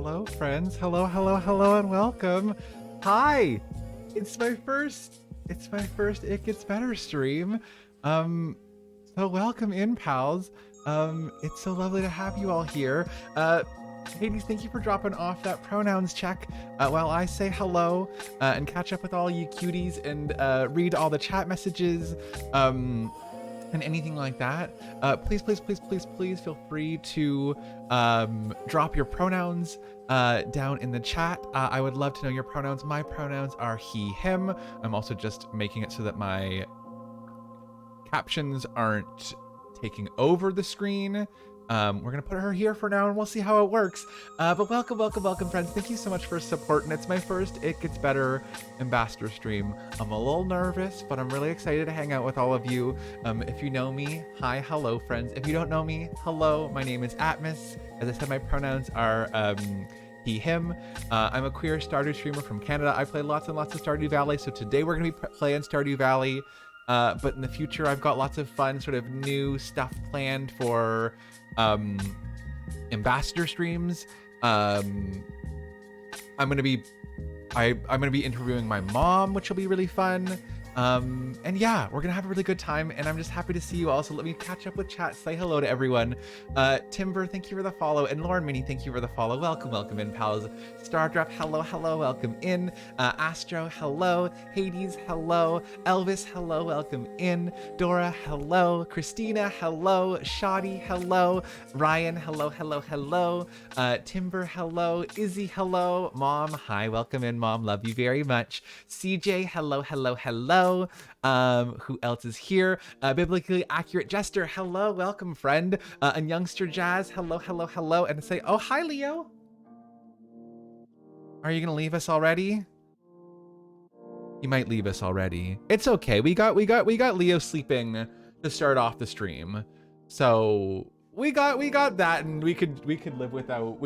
Hello, friends. Hello, hello, hello, and welcome. Hi. It's my first. It's my first It Gets Better stream. Um, so welcome in, pals. It's so lovely to have you all here. Hades, thank you for dropping off that pronouns check while I say hello and catch up with all you cuties and read all the chat messages. And anything like that, please, please, please, please, please feel free to drop your pronouns down in the chat. I would love to know your pronouns. My pronouns are he, him. I'm also just making it so that my captions aren't taking over the screen. We're gonna put her here for now and we'll see how it works. But welcome, welcome, welcome, friends. Thank you so much for supporting. It's my first It Gets Better ambassador stream. I'm a little nervous, but I'm really excited to hang out with all of you. If you know me, hi, hello, friends. If you don't know me, hello, my name is Atmos. As I said, my pronouns are he, him. I'm a queer Stardew streamer from Canada. I play lots and lots of Stardew Valley, so today we're gonna be playing Stardew Valley. But in the future, I've got lots of fun sort of new stuff planned for ambassador streams. I'm gonna be interviewing my mom, which will be really fun. And yeah, we're gonna have a really good time, and I'm just happy to see you all. So let me catch up with chat, say hello to everyone. Timber, thank you for the follow, and Lauren Minnie, thank you for the follow. Welcome, welcome in, pals. Stardrop, hello, hello, welcome in. Astro, hello. Hades, hello. Elvis, hello, welcome in. Dora, hello. Christina, hello. Shoddy, hello. Ryan, hello, hello, hello. Timber, hello. Izzy, hello. Mom, hi, welcome in, Mom. Love you very much. CJ, hello, hello, hello. Who else is here? Biblically Accurate Jester, hello, welcome, friend. And Youngster Jazz, hello, hello, hello. And say, oh, hi, Leo. Are you gonna leave us already? You might leave us already. It's okay. We got Leo sleeping to start off the stream. So we got that, and we could live without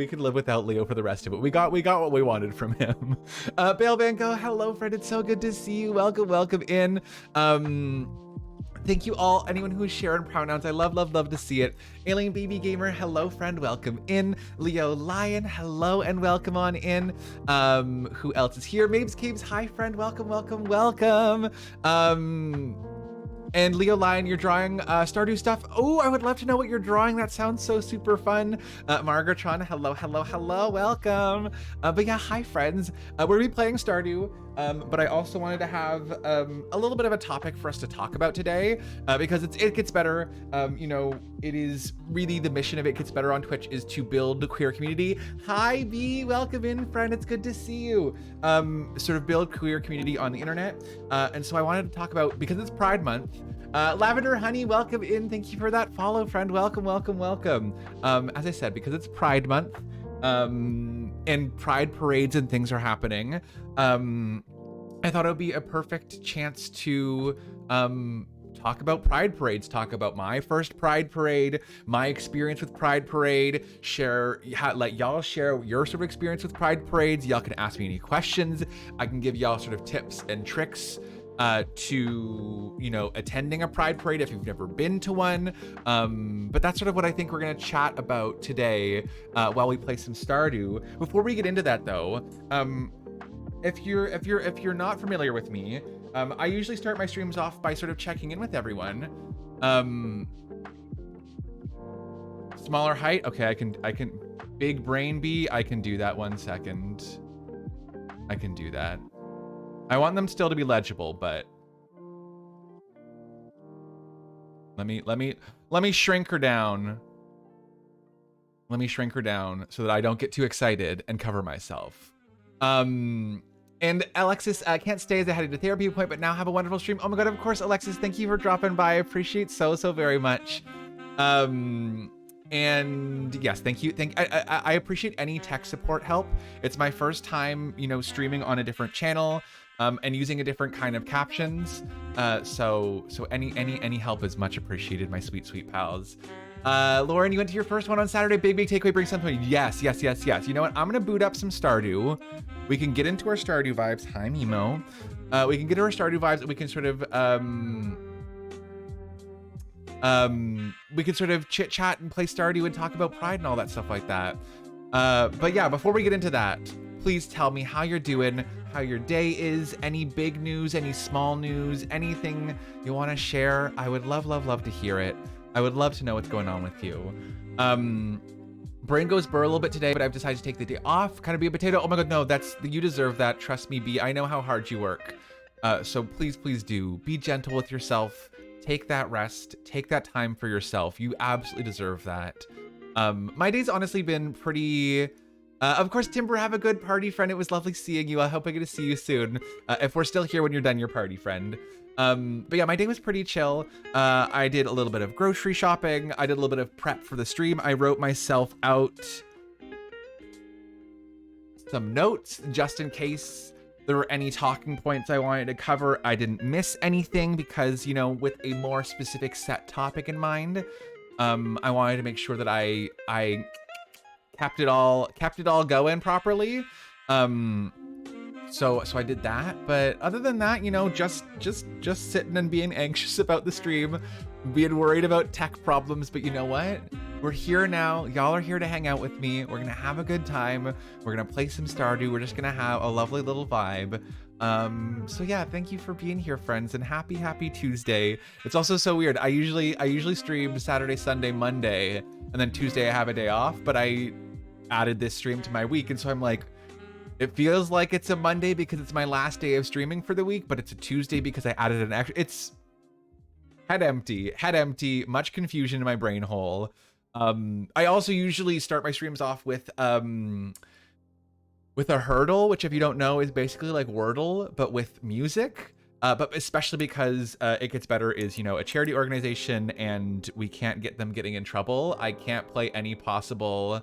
Leo for the rest of it. We got what we wanted from him. Bale Van Gogh, hello, friend. It's so good to see you. Welcome, welcome in. Thank you all, anyone who is sharing pronouns. I love to see it. Alien Baby Gamer, hello, friend. Welcome in. Leo Lion, hello, and welcome on in. Who else is here? Mabes Caves, hi, friend. Welcome, welcome, welcome. And Leo Lion, you're drawing Stardew stuff. Oh, I would love to know what you're drawing. That sounds so super fun. Margaretron, hello, hello, hello, welcome. But yeah, hi, friends. We're gonna be playing Stardew, but I also wanted to have a little bit of a topic for us to talk about today, because It Gets Better. You know, it is really the mission of It Gets Better on Twitch is to build the queer community. Hi, B, welcome in, friend. It's good to see you. Sort of build queer community on the internet. And so I wanted to talk about, because it's Pride Month, Lavender Honey, welcome in. Thank you for that follow, friend. Welcome, welcome, welcome. As I said, because it's Pride Month, and Pride parades and things are happening, I thought it would be a perfect chance to talk about Pride parades, talk about my first Pride parade, my experience with Pride parade, let y'all share your sort of experience with Pride parades. Y'all can ask me any questions. I can give y'all sort of tips and tricks to, you know, attending a Pride parade if you've never been to one. But that's sort of what I think we're gonna chat about today while we play some Stardew. Before we get into that though, if you're not familiar with me, I usually start my streams off by sort of checking in with everyone. Smaller height, okay, I can big brain bee, I can do that. 1 second. I can do that. I want them still to be legible, but let me shrink her down. Let me shrink her down so that I don't get too excited and cover myself. And Alexis, I can't stay as I headed to therapy appointment, but now have a wonderful stream. Oh my god, of course, Alexis, thank you for dropping by. I appreciate so very much. And yes, thank you. I appreciate any tech support help. It's my first time, you know, streaming on a different channel, and using a different kind of captions. So any help is much appreciated, my sweet pals. Lauren, you went to your first one on Saturday. Big takeaway, bring something. Yes. You know what? I'm gonna boot up some Stardew. We can get into our Stardew vibes. Hi, Mimo. We can get into our Stardew vibes, and we can sort of we could sort of chit chat and play Stardew and talk about Pride and all that stuff like that. But yeah, before we get into that, please tell me how you're doing, how your day is, any big news, any small news, anything you want to share. I would love, love, love to hear it. I would love to know what's going on with you. Brain goes burr a little bit today, but I've decided to take the day off. Kind of be a potato. Oh my God, no, you deserve that. Trust me, B. I know how hard you work. So please, please do. Be gentle with yourself. Take that rest. Take that time for yourself. You absolutely deserve that. My day's honestly been pretty... of course, Timber, have a good party, friend. It was lovely seeing you. I hope I get to see you soon. If we're still here when you're done your party, friend. But yeah, my day was pretty chill. I did a little bit of grocery shopping. I did a little bit of prep for the stream. I wrote myself out some notes just in case there were any talking points I wanted to cover. I didn't miss anything because, you know, with a more specific set topic in mind, I wanted to make sure that I kept it all going properly. So I did that, but other than that, you know, just sitting and being anxious about the stream, being worried about tech problems. But you know what? We're here now. Y'all are here to hang out with me. We're gonna have a good time. We're gonna play some Stardew. We're just gonna have a lovely little vibe. So yeah, thank you for being here, friends, and happy Tuesday. It's also so weird. I usually stream Saturday, Sunday, Monday, and then Tuesday I have a day off, but I added this stream to my week, and so I'm like, it feels like it's a Monday because it's my last day of streaming for the week, but it's a Tuesday because I added an extra. It's head empty, much confusion in my brain hole. I also usually start my streams off with a hurdle, which if you don't know is basically like Wordle, but with music. But especially because It Gets Better is, you know, a charity organization and we can't get them getting in trouble. I can't play any possible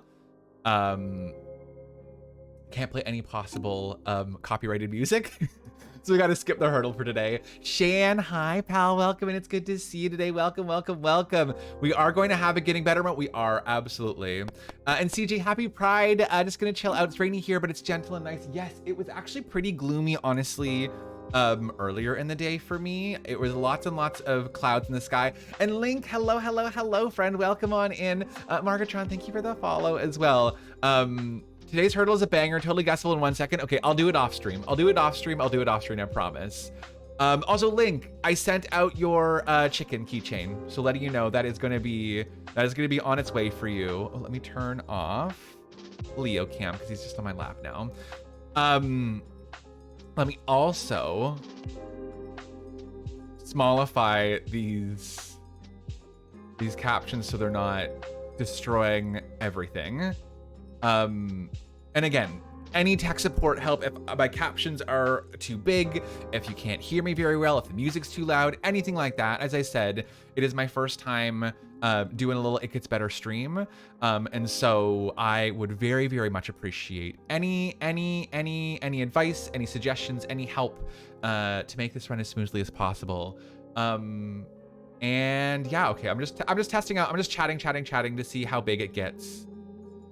copyrighted music. So we got to skip the hurdle for today. Shan, hi pal, welcome, and it's good to see you today. Welcome. We are going to have a Getting Better moment. We are, absolutely. And CJ, happy Pride. Just gonna chill out. It's rainy here, but it's gentle and nice. Yes, it was actually pretty gloomy, honestly, earlier in the day for me. It was lots and lots of clouds in the sky. And Link, hello, friend. Welcome on in. Margatron, thank you for the follow as well. Today's hurdle is a banger, totally guessable in 1 second. Okay, I'll do it off stream. I promise. Also, Link, I sent out your chicken keychain, so letting you know that is gonna be on its way for you. Oh, let me turn off Leo Cam because he's just on my lap now. Let me also smallify these captions so they're not destroying everything. And again, any tech support help if my captions are too big, if you can't hear me very well, if the music's too loud, anything like that. As I said, it is my first time doing a little It Gets Better stream. And so I would very, very much appreciate any advice, any suggestions, any help to make this run as smoothly as possible. And yeah, okay, I'm just testing out, I'm just chatting to see how big it gets.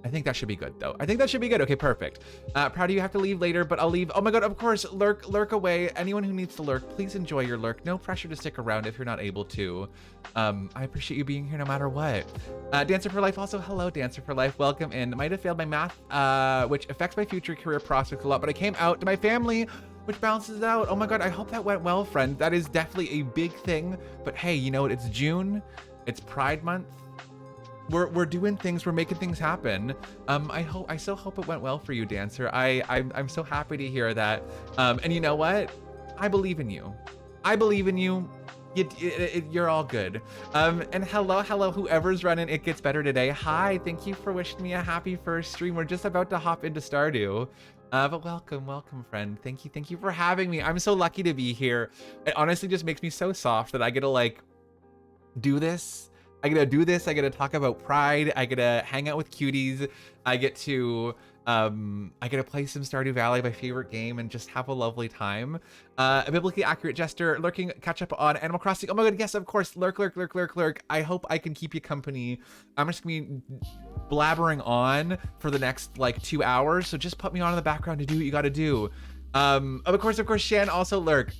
I think that should be good, though. I think that should be good. Okay, perfect. Proud of you, have to leave later, but I'll leave. Oh my God, of course, lurk away. Anyone who needs to lurk, please enjoy your lurk. No pressure to stick around if you're not able to. I appreciate you being here no matter what. Dancer for Life, also hello, Dancer for Life. Welcome in. Might have failed my math, which affects my future career prospects a lot, but I came out to my family, which balances it out. Oh my God, I hope that went well, friend. That is definitely a big thing, but hey, you know what? It's June. It's Pride Month. We're doing things, we're making things happen. I so hope it went well for you, Dancer. I'm so happy to hear that. And you know what? I believe in you. You're all good. And hello, whoever's running It Gets Better today. Hi, thank you for wishing me a happy first stream. We're just about to hop into Stardew. But welcome, friend. Thank you for having me. I'm so lucky to be here. It honestly just makes me so soft that I get to like do this. I get to talk about Pride. I get to hang out with cuties. I get to play some Stardew Valley, my favorite game, and just have a lovely time. A biblically accurate jester, lurking, catch up on Animal Crossing. Oh my God, yes, of course, lurk. I hope I can keep you company. I'm just gonna be blabbering on for the next like 2 hours, so just put me on in the background to do what you gotta do. Of course, Shan, also lurk.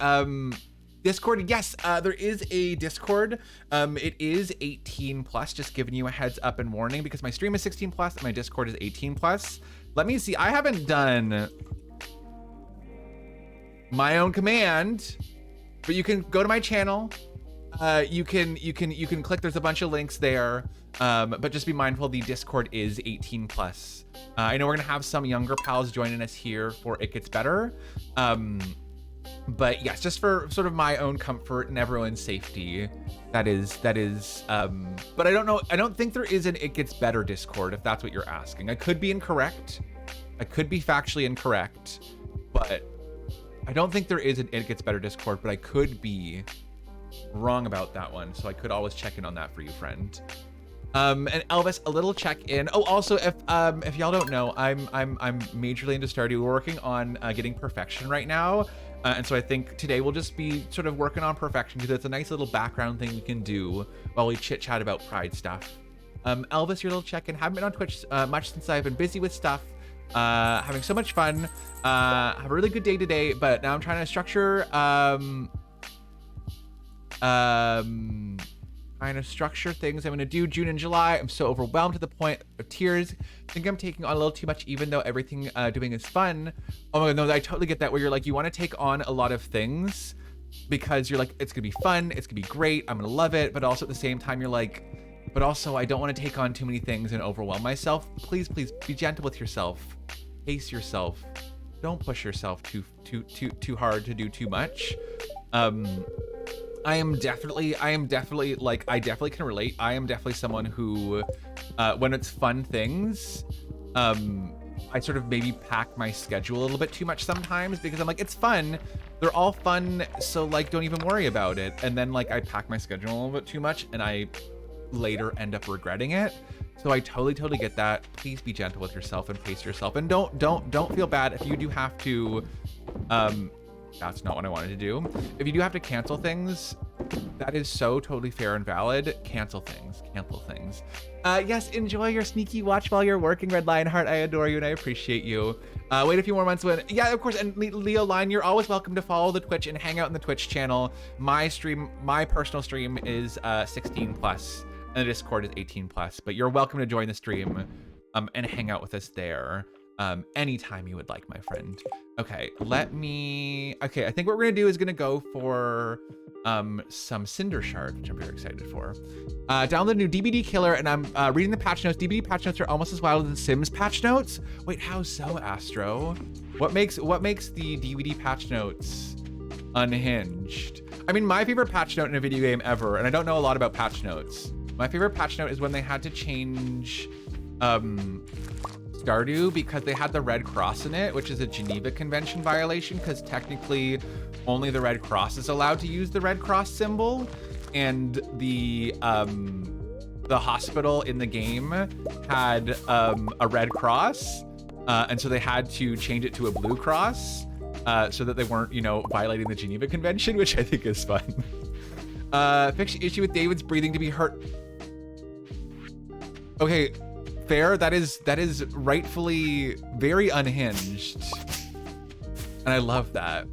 Discord, yes, there is a Discord. It is 18 plus, just giving you a heads up and warning because my stream is 16 plus and my Discord is 18 plus. Let me see, I haven't done my own command, but you can go to my channel. You can click, there's a bunch of links there. But just be mindful, the Discord is 18 plus. I know we're gonna have some younger pals joining us here for It Gets Better. But yes, just for sort of my own comfort and everyone's safety, that is, but I don't think there is an It Gets Better Discord, if that's what you're asking. I could be incorrect. I could be factually incorrect, but I don't think there is an It Gets Better Discord, but I could be wrong about that one. So I could always check in on that for you, friend. And Elvis, a little check-in. Oh, also, if y'all don't know, I'm majorly into Stardew. We're working on getting perfection right now, and so I think today we'll just be sort of working on perfection because it's a nice little background thing we can do while we chit-chat about Pride stuff. Elvis, your little check-in. Haven't been on Twitch much since I've been busy with stuff. Having so much fun. Have a really good day today, but now I'm trying to structure things I'm gonna do June and July. I'm so overwhelmed to the point of tears. I think I'm taking on a little too much, even though everything doing is fun. Oh my god, no, I totally get that, where you're like, you want to take on a lot of things because you're like, it's gonna be fun, it's gonna be great, I'm gonna love it, but also at the same time you're like, but also I don't want to take on too many things and overwhelm myself. Please be gentle with yourself. Pace yourself. Don't push yourself too hard to do too much. I am definitely like, I definitely can relate. I am definitely someone who, when it's fun things, I sort of maybe pack my schedule a little bit too much sometimes because I'm like, it's fun. They're all fun. So like, don't even worry about it. And then like, I pack my schedule a little bit too much and I later end up regretting it. So I totally get that. Please be gentle with yourself and pace yourself. And don't feel bad if you do have to, that's not what I wanted to do. If you do have to cancel things, that is so totally fair and valid. Cancel things. Yes, enjoy your sneaky watch while you're working, Red Lionheart. I adore you and I appreciate you. Wait a few more months when, yeah, of course. And Leo Line, you're always welcome to follow the Twitch and hang out in the Twitch channel. My personal stream is 16 plus and the Discord is 18 plus, but you're welcome to join the stream and hang out with us there. Anytime you would like, my friend. Okay, I think what we're gonna do is gonna go for some Cinder Shard, which I'm very excited for. Download the new DBD Killer, and I'm reading the patch notes. DBD patch notes are almost as wild as the Sims patch notes. Wait, how so, Astro? What makes the DVD patch notes unhinged? I mean, my favorite patch note in a video game ever, and I don't know a lot about patch notes. My favorite patch note is when they had to change Stardew because they had the Red Cross in it, which is a Geneva Convention violation because technically only the Red Cross is allowed to use the Red Cross symbol, and the hospital in the game had a Red Cross, and so they had to change it to a Blue Cross so that they weren't, violating the Geneva Convention, which I think is fun. Fix issue with David's breathing to be heard. Okay. Fair. That is rightfully very unhinged, and I love that.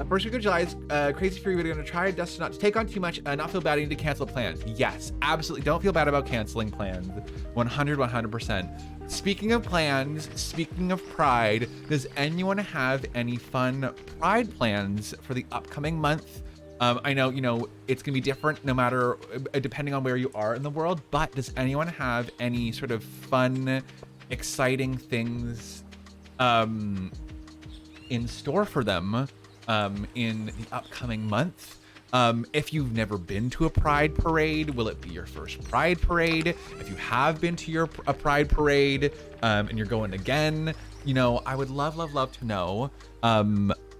First week of July is crazy for you. We're gonna try just not to take on too much, not feel bad, and to cancel plans. Yes, absolutely. Don't feel bad about canceling plans. 100%. Speaking of plans, speaking of Pride, does anyone have any fun Pride plans for the upcoming month? I know, it's gonna be different no matter, depending on where you are in the world, but does anyone have any sort of fun, exciting things in store for them in the upcoming month? If you've never been to a Pride parade, will it be your first Pride parade? If you have been to a Pride parade and you're going again, I would love to know.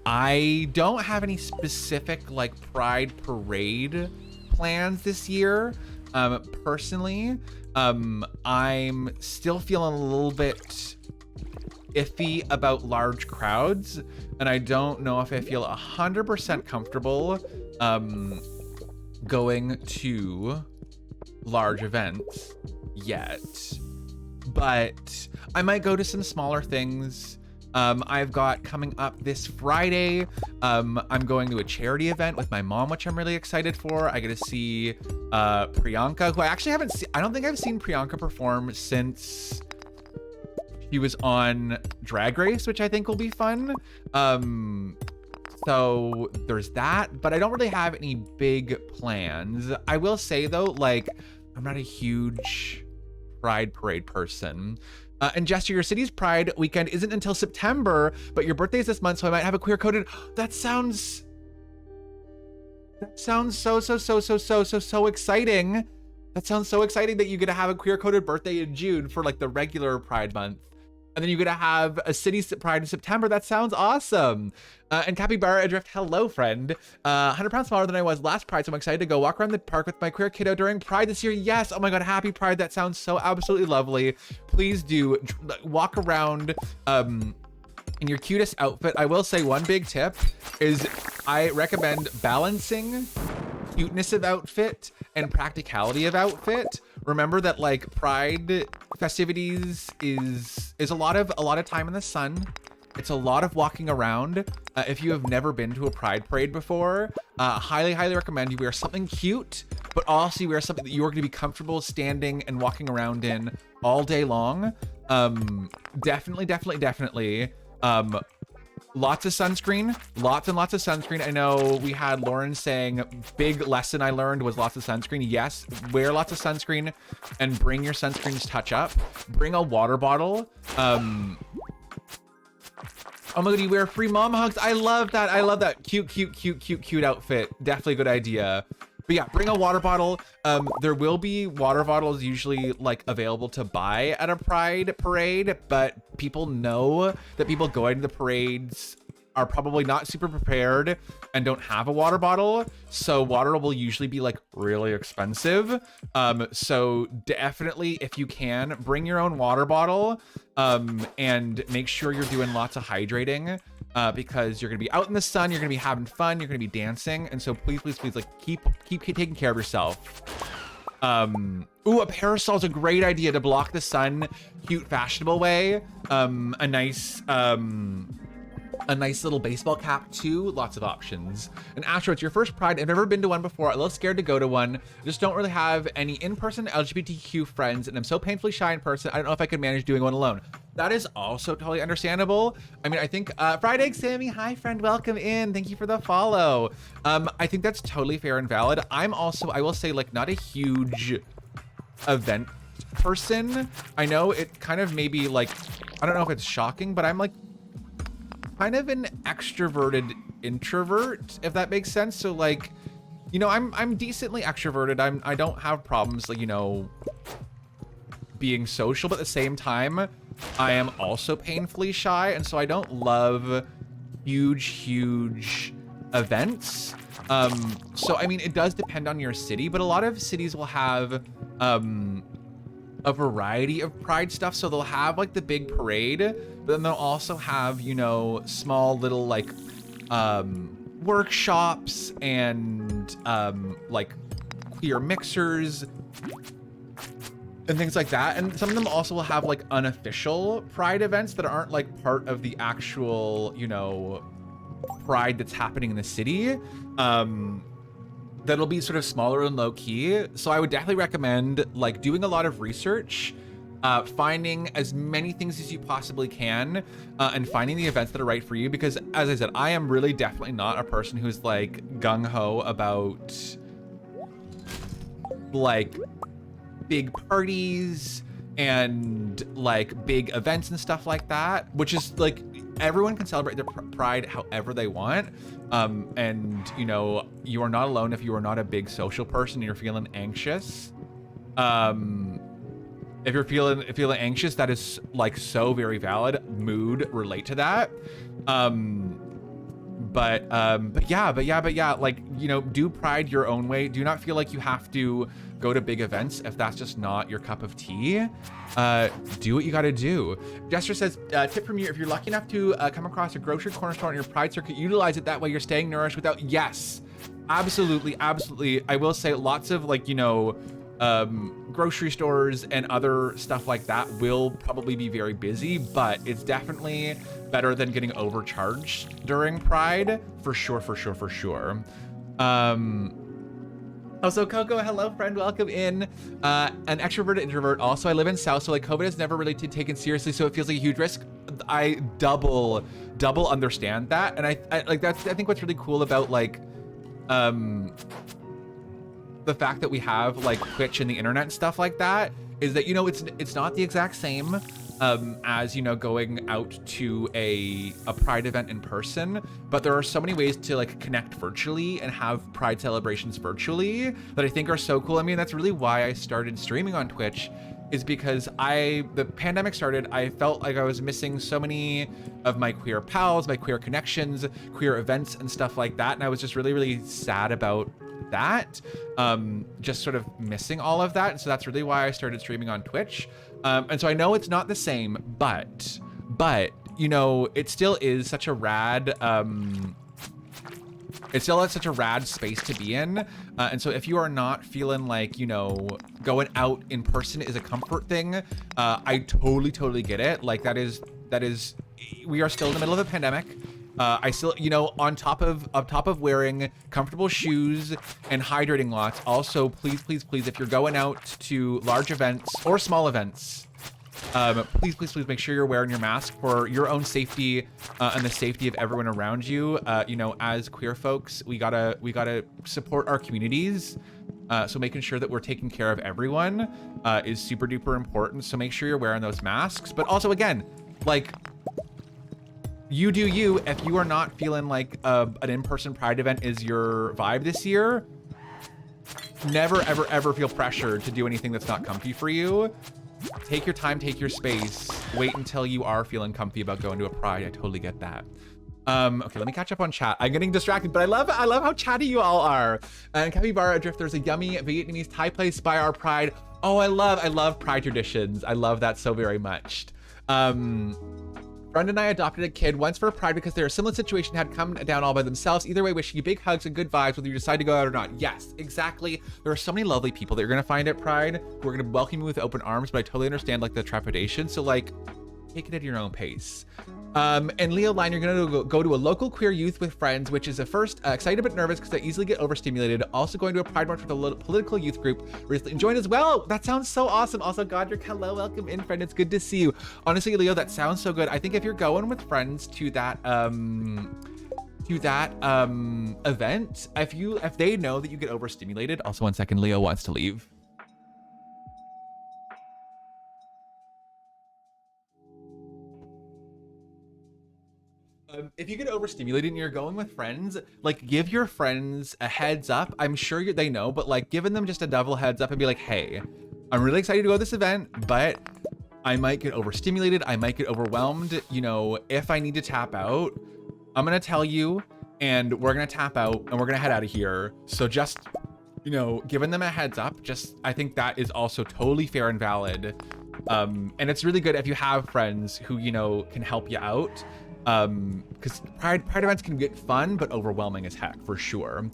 I don't have any specific like Pride parade plans this year. Personally, I'm still feeling a little bit iffy about large crowds, and I don't know if I feel 100% comfortable going to large events yet. But I might go to some smaller things. I've got coming up this Friday, I'm going to a charity event with my mom, which I'm really excited for. I get to see Priyanka, who I actually haven't seen. I don't think I've seen Priyanka perform since she was on Drag Race, which I think will be fun. So there's that, but I don't really have any big plans. I will say though, like, I'm not a huge Pride Parade person. And Jester, your city's Pride weekend isn't until September, but your birthday is this month, so I might have a queer coded. That sounds so exciting. That sounds so exciting that you get to have a queer coded birthday in June for like the regular Pride month. And then you get to have a city Pride in September. That sounds awesome. And Capybara Adrift, hello, friend. 100 pounds smaller than I was last Pride, so I'm excited to go walk around the park with my queer kiddo during Pride this year. Yes, oh my God, happy Pride. That sounds so absolutely lovely. Please do walk around in your cutest outfit. I will say one big tip is I recommend balancing cuteness of outfit and practicality of outfit. Remember that like Pride festivities is a lot of time in the sun. It's a lot of walking around. If you have never been to a Pride parade before, highly recommend you wear something cute, but also you wear something that you're going to be comfortable standing and walking around in all day long. Definitely. Lots of sunscreen, lots and lots of sunscreen. I know we had Lauren saying big lesson I learned was lots of sunscreen. Yes, wear lots of sunscreen and bring your sunscreen's touch up. Bring a water bottle. Oh my God, you wear free mom hugs. I love that. I love that. Cute outfit. Definitely a good idea. But yeah, bring a water bottle. There will be water bottles usually like available to buy at a Pride parade, but people know that people going to the parades are probably not super prepared and don't have a water bottle. So water will usually be like really expensive. So definitely if you can, bring your own water bottle and make sure you're doing lots of hydrating. Because you're gonna be out in the sun, you're gonna be having fun, you're gonna be dancing, and so please, like keep taking care of yourself. Ooh, a parasol is a great idea to block the sun, cute, fashionable way. A nice little baseball cap too. Lots of options. And Astro, it's your first Pride. I've never been to one before. A little scared to go to one. Just don't really have any in-person LGBTQ friends, and I'm so painfully shy in person. I don't know if I could manage doing one alone. That is also totally understandable. I mean, I think Fried Egg Sammy, hi friend, welcome in. Thank you for the follow. I think that's totally fair and valid. I'm also, I will say, like, not a huge event person. I know it kind of maybe like, I don't know if it's shocking, but I'm like kind of an extroverted introvert, if that makes sense. So like, you know, I'm decently extroverted. I don't have problems, like, you know, being social, but at the same time, I am also painfully shy, and so I don't love huge events. So I mean, it does depend on your city, but a lot of cities will have a variety of Pride stuff. So they'll have like the big parade, but then they'll also have, you know, small little like workshops and like queer mixers and things like that. And some of them also will have like unofficial Pride events that aren't like part of the actual, you know, Pride that's happening in the city. That'll be sort of smaller and low key. So I would definitely recommend like doing a lot of research, finding as many things as you possibly can, and finding the events that are right for you. Because as I said, I am really definitely not a person who's like gung-ho about like big parties and like big events and stuff like that, which is like, everyone can celebrate their Pride however they want. And you know, you are not alone if you are not a big social person and you're feeling anxious. If you're feeling anxious, that is like so very valid. Mood, relate to that. But yeah, like, you know, do Pride your own way. Do not feel like you have to go to big events if that's just not your cup of tea. Do what you gotta do. Jester says, tip from you, if you're lucky enough to come across a grocery corner store on your Pride circuit, utilize it. That way you're staying nourished without, yes, absolutely. I will say lots of like, you know, grocery stores and other stuff like that will probably be very busy, but it's definitely better than getting overcharged during Pride, for sure, for sure, for sure. Also, Coco, hello, friend, welcome in. An extrovert introvert. Also, I live in South, so like COVID has never really been taken seriously, so it feels like a huge risk. I double understand that, and I like I think what's really cool about like the fact that we have like Twitch and the internet and stuff like that is that, you know, it's not the exact same as, you know, going out to a Pride event in person, but there are so many ways to like connect virtually and have Pride celebrations virtually that I think are so cool. I mean, that's really why I started streaming on Twitch, is because the pandemic started, I felt like I was missing so many of my queer pals, my queer connections, queer events and stuff like that, and I was just really, really sad about that, just sort of missing all of that. And so that's really why I started streaming on Twitch. And so I know it's not the same, but you know, it still is such a rad it's still such a rad space to be in. And so if you are not feeling like, you know, going out in person is a comfort thing, I totally get it. Like that is we are still in the middle of a pandemic. I still, you know, on top of wearing comfortable shoes and hydrating lots, also please, if you're going out to large events or small events, please make sure you're wearing your mask for your own safety and the safety of everyone around you. You know, as queer folks, we gotta support our communities. So making sure that we're taking care of everyone is super duper important. So make sure you're wearing those masks. But also, again, like, you do you. If you are not feeling like an in-person Pride event is your vibe this year, never ever feel pressured to do anything that's not comfy for you. Take your time, take your space, wait until you are feeling comfy about going to a Pride. I totally get that. Okay, let me catch up on chat. I'm getting distracted, but I love how chatty you all are. And Capybara Drift, there's a yummy Vietnamese Thai place by our Pride. Oh, I love Pride traditions. I love that so very much. Friend and I adopted a kid once for Pride because their similar situation had come down all by themselves. Either way, wishing you big hugs and good vibes whether you decide to go out or not. Yes, exactly. There are so many lovely people that you're gonna find at Pride who are gonna welcome you with open arms, but I totally understand like the trepidation. So like, take it at your own pace. And Leo Line, you're gonna go to a local queer youth with friends, which is at first excited but nervous because I easily get overstimulated. Also going to a Pride march with a political youth group recently joined as well. That sounds so awesome. Also, Godric, hello, welcome in, friend. It's good to see you. Honestly, Leo, that sounds so good. I think if you're going with friends to that event, if they know that you get overstimulated. Also, 1 second, Leo wants to leave. If you get overstimulated and you're going with friends, like, give your friends a heads up. I'm sure they know, but like giving them just a double heads up and be like, hey, I'm really excited to go to this event, but I might get overstimulated. I might get overwhelmed. You know, if I need to tap out, I'm going to tell you and we're going to tap out and we're going to head out of here. So just, you know, giving them a heads up, I think that is also totally fair and valid. And it's really good if you have friends who, you know, can help you out. Because Pride events can get fun, but overwhelming as heck, for sure.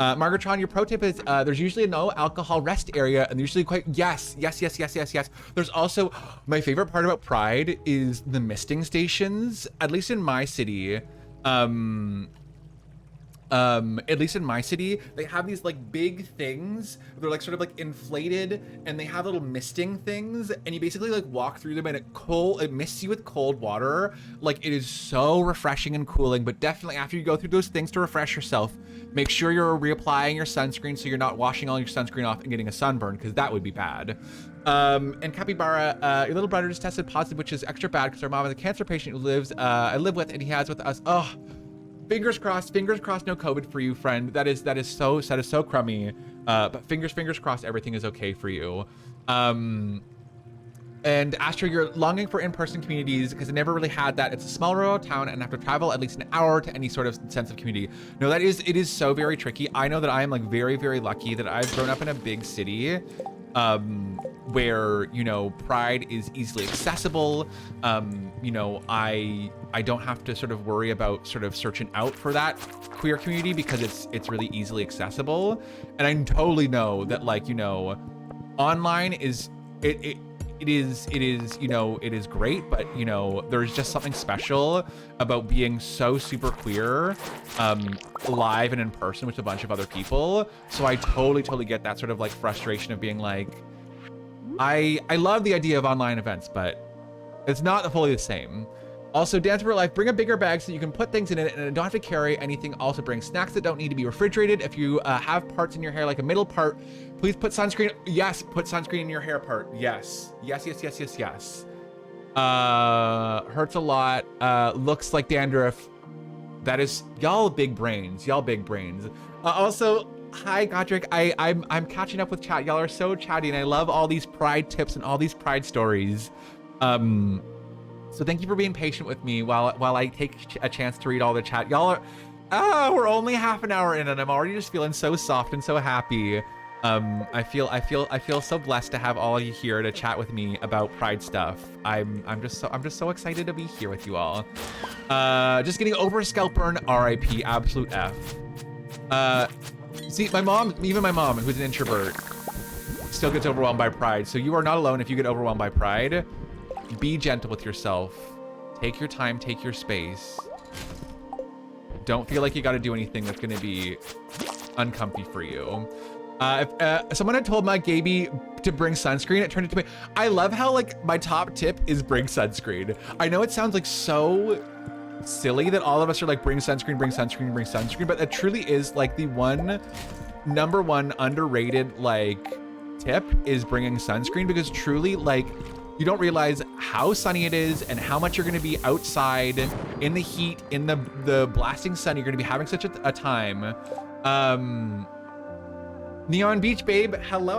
Margaretron, your pro tip is there's usually a no alcohol rest area, and usually quite, yes. There's also, my favorite part about Pride is the misting stations, at least in my city. At least in my city, they have these like big things. They're like sort of like inflated, and they have little misting things, and you basically like walk through them, and it mists you with cold water. Like, it is so refreshing and cooling. But definitely after you go through those things to refresh yourself, make sure you're reapplying your sunscreen so you're not washing all your sunscreen off and getting a sunburn, because that would be bad. And Capybara, your little brother just tested positive, which is extra bad because our mom is a cancer patient who I live with, and he has with us. Oh, fingers crossed, no COVID for you, friend. That is so crummy. But fingers crossed everything is okay for you. And Astro, you're longing for in-person communities because I never really had that. It's a small rural town and I have to travel at least an hour to any sort of sense of community. No, it is so very tricky. I know that I am like very, very lucky that I've grown up in a big city where, you know, Pride is easily accessible. You know, I don't have to sort of worry about sort of searching out for that queer community because it's really easily accessible. And I totally know that, like, you know, online is it is you know, it is great, but you know, there's just something special about being so super queer live and in person with a bunch of other people. So I totally get that sort of like frustration of being like, I love the idea of online events, but it's not fully the same. Also, Dance for Life, bring a bigger bag so you can put things in it and don't have to carry anything. Also, bring snacks that don't need to be refrigerated. If you have parts in your hair, like a middle part, please put sunscreen. Yes, put sunscreen in your hair part. Yes. Yes. Hurts a lot. Looks like dandruff. That is, y'all big brains. Y'all big brains. Also, hi, Godric. I'm catching up with chat. Y'all are so chatty, and I love all these pride tips and all these pride stories. So thank you for being patient with me while I take a chance to read all the chat. Y'all are, we're only half an hour in and I'm already just feeling so soft and so happy. I feel so blessed to have all of you here to chat with me about Pride stuff. I'm just so excited to be here with you all. Just getting over a scalp burn, RIP, absolute F. See, even my mom, who's an introvert, still gets overwhelmed by Pride. So you are not alone if you get overwhelmed by Pride. Be gentle with yourself. Take your time, take your space. Don't feel like you got to do anything that's going to be uncomfy for you. If someone had told my Gaby to bring sunscreen, it turned into me. I love how like my top tip is bring sunscreen. I know it sounds like so silly that all of us are like bring sunscreen, but it truly is like the number one underrated like tip is bringing sunscreen, because truly like you don't realize how sunny it is and how much you're going to be outside in the heat, in the blasting sun. You're going to be having such a time. Neon Beach, babe. Hello.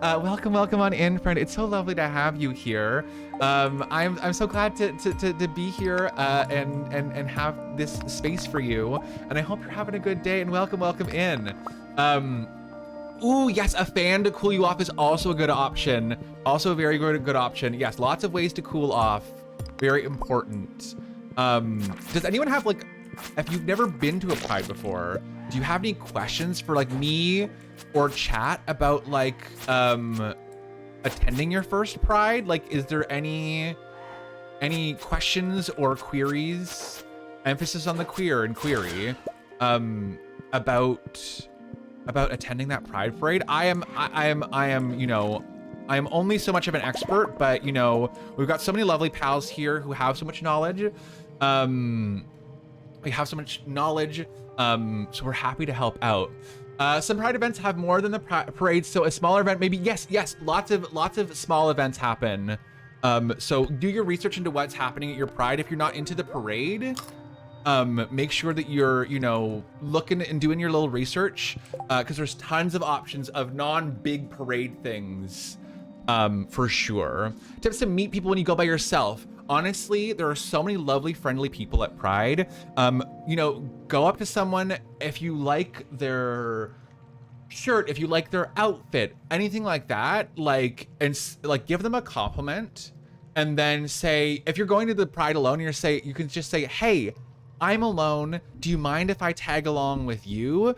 Welcome on in, friend. It's so lovely to have you here. I'm so glad to be here and have this space for you. And I hope you're having a good day, and welcome in. Ooh, yes, a fan to cool you off is also a good option. Also a very good option. Yes, lots of ways to cool off. Very important. Does anyone have like, if you've never been to a Pride before, do you have any questions for like me or chat about like attending your first Pride? Like, is there any questions or queries, emphasis on the queer and query, about attending that Pride parade? I am, you know, I am only so much of an expert, but you know, we've got so many lovely pals here who have so much knowledge. We have so much knowledge, so we're happy to help out. Some Pride events have more than the parade, so a smaller event, maybe. Yes, lots of small events happen. So do your research into what's happening at your Pride. If you're not into the parade, make sure that you're, you know, looking and doing your little research, because there's tons of options of non-big parade things, for sure. Tips to meet people when you go by yourself. Honestly, there are so many lovely, friendly people at Pride. You know, go up to someone if you like their shirt, if you like their outfit, anything like that, like, and like give them a compliment, and then say, if you're going to the Pride alone, you can just say, hey, I'm alone. Do you mind if I tag along with you?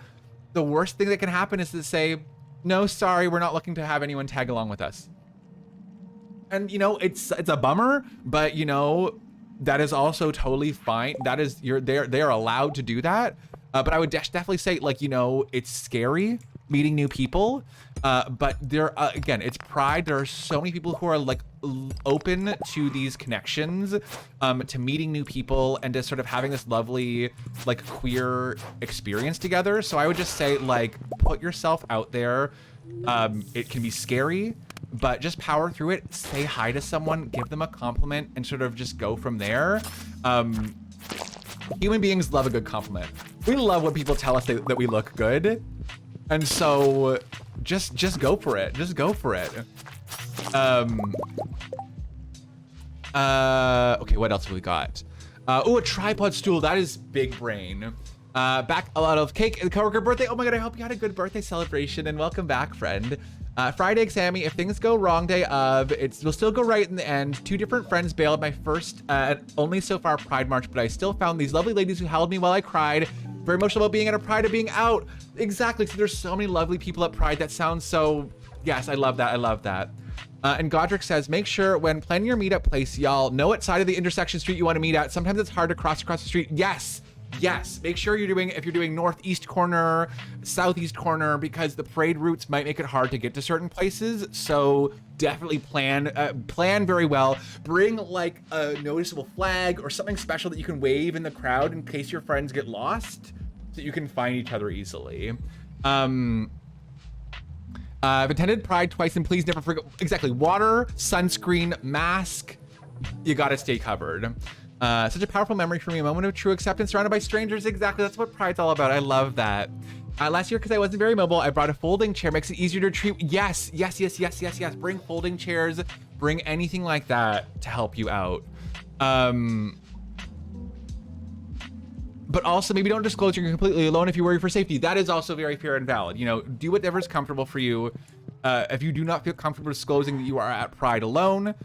The worst thing that can happen is to say, no, sorry, we're not looking to have anyone tag along with us. And you know, it's a bummer, but you know, that is also totally fine. That is, they are allowed to do that. But I would definitely say, like, you know, it's scary meeting new people. But there, again, it's Pride. There are so many people who are like open to these connections, to meeting new people and to sort of having this lovely, like, queer experience together. So I would just say, like, put yourself out there. It can be scary, but just power through it. Say hi to someone, give them a compliment, and sort of just go from there. Human beings love a good compliment. We love when people tell us that we look good. And so just go for it. Just go for it. Okay, what else have we got? Oh, a tripod stool. That is big brain. Back a lot of cake and coworker birthday. Oh my God, I hope you had a good birthday celebration, and welcome back, friend. Friday exammy, if things go wrong day of, will still go right in the end. 2 different friends bailed my first, only so far Pride March, but I still found these lovely ladies who held me while I cried. Very emotional about being at a Pride and being out. Exactly, so there's so many lovely people at Pride. That sounds so Yes, I love that. I love that. And Godric says, make sure when planning your meetup place, y'all know what side of the intersection street you want to meet at. Sometimes it's hard to cross across the street. Yes. Yes. Make sure if you're doing northeast corner, southeast corner, because the parade routes might make it hard to get to certain places. So definitely plan very well. Bring like a noticeable flag or something special that you can wave in the crowd in case your friends get lost, so you can find each other easily. I've attended Pride twice, and please never forget, exactly, water, sunscreen, mask, you gotta stay covered. Such a powerful memory for me, a moment of true acceptance surrounded by strangers. Exactly, that's what Pride's all about. I love that. Last year, because I wasn't very mobile, I brought a folding chair, makes it easier to retrieve. Yes. Bring folding chairs, bring anything like that to help you out. But also maybe don't disclose you're completely alone if you worry for safety. That is also very fair and valid. You know, do whatever's comfortable for you. If you do not feel comfortable disclosing that you are at Pride alone,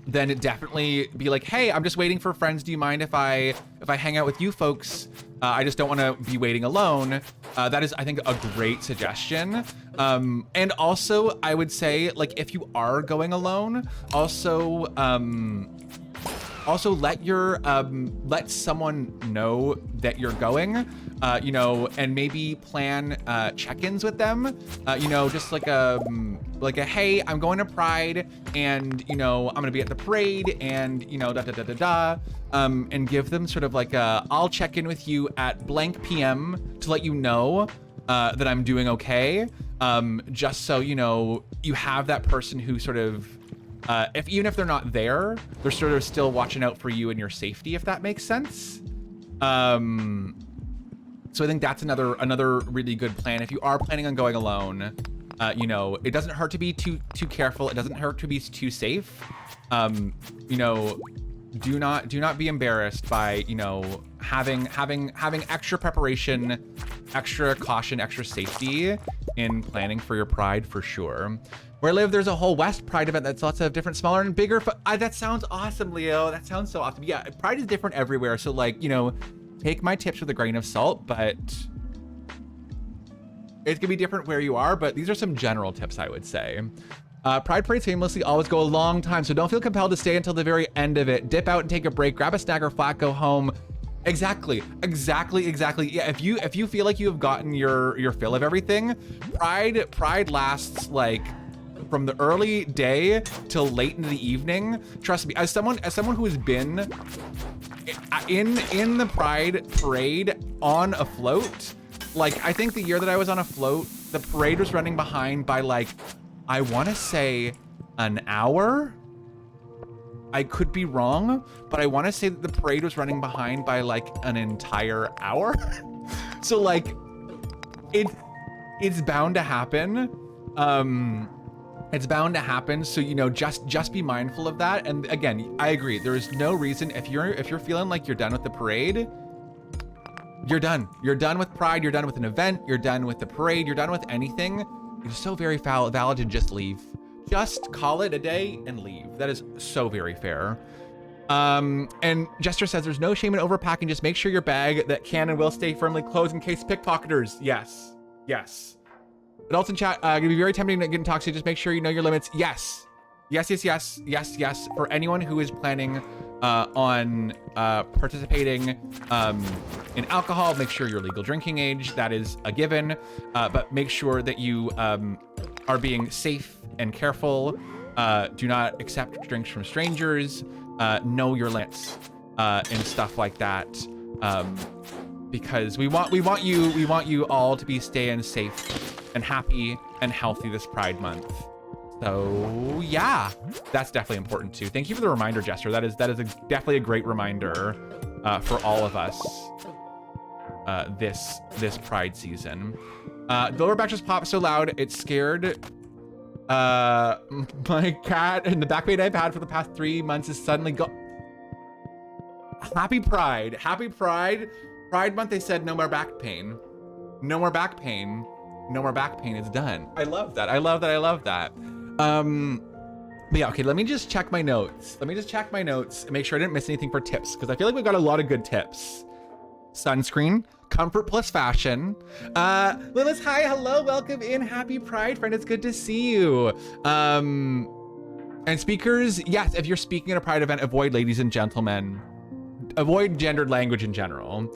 then definitely be like, hey, I'm just waiting for friends. Do you mind if I hang out with you folks? I just don't want to be waiting alone. That is, I think, a great suggestion. And also, I would say, like, if you are going alone, also let someone know that you're going, you know, and maybe plan check-ins with them. You know, just like a hey, I'm going to Pride, and you know, I'm gonna be at the parade, and you know, and give them sort of like I'll check in with you at blank PM to let you know that I'm doing okay. Just so you know, you have that person who sort of, even if they're not there, they're sort of still watching out for you and your safety, if that makes sense. So I think that's another really good plan. If you are planning on going alone, you know, it doesn't hurt to be too careful. It doesn't hurt to be too safe. You know, do not be embarrassed by, you know, having extra preparation, extra caution, extra safety in planning for your Pride, for sure. Where I live, there's a whole West Pride event that's lots of different, smaller and bigger. That sounds awesome, Leo. That sounds so awesome. Yeah, Pride is different everywhere. So like, you know, take my tips with a grain of salt, but it's gonna be different where you are, but these are some general tips, I would say. Pride parades famously always go a long time, so don't feel compelled to stay until the very end of it. Dip out and take a break, grab a snack or flat, go home. Exactly. Yeah, if you feel like you have gotten your fill of everything, Pride lasts like from the early day till late into the evening. Trust me, as someone who has been in the Pride parade on a float, like I think the year that I was on a float, the parade was running behind by like, I want to say an hour. I could be wrong, but I want to say that the parade was running behind by like an entire hour. So like it's bound to happen. It's bound to happen. So, you know, just be mindful of that. And again, I agree. There is no reason, if you're feeling like you're done with the parade, you're done. You're done with Pride. You're done with an event. You're done with the parade. You're done with anything. It's so very valid to just leave. Just call it a day and leave. That is so very fair. And Jester says there's no shame in overpacking. Just make sure your bag that can and will stay firmly closed in case pickpocketers. Yes. But also in chat, gonna be very tempting to get intoxicated. Just make sure you know your limits. Yes. For anyone who is planning on participating in alcohol, make sure you're legal drinking age. That is a given. But make sure that you are being safe and careful. Do not accept drinks from strangers. Know your limits and stuff like that. Because we want you all to be staying safe and happy and healthy this Pride Month. So yeah, that's definitely important too. Thank you for the reminder, Jester. That is definitely a great reminder for all of us this Pride season. The lower back just popped so loud it scared my cat, and the back pain I've had for the past 3 months is suddenly Happy Pride. Pride Month, they said no more back pain. No more back pain. It's done. I love that. But yeah, okay, let me just check my notes. And make sure I didn't miss anything for tips, because I feel like we've got a lot of good tips. sunscreen, comfort plus fashion. Lilith, hi, hello, welcome in. Happy Pride, friend. It's good to see you. And speakers, yes, if you're speaking at a Pride event, avoid ladies and gentlemen. Avoid gendered language in general.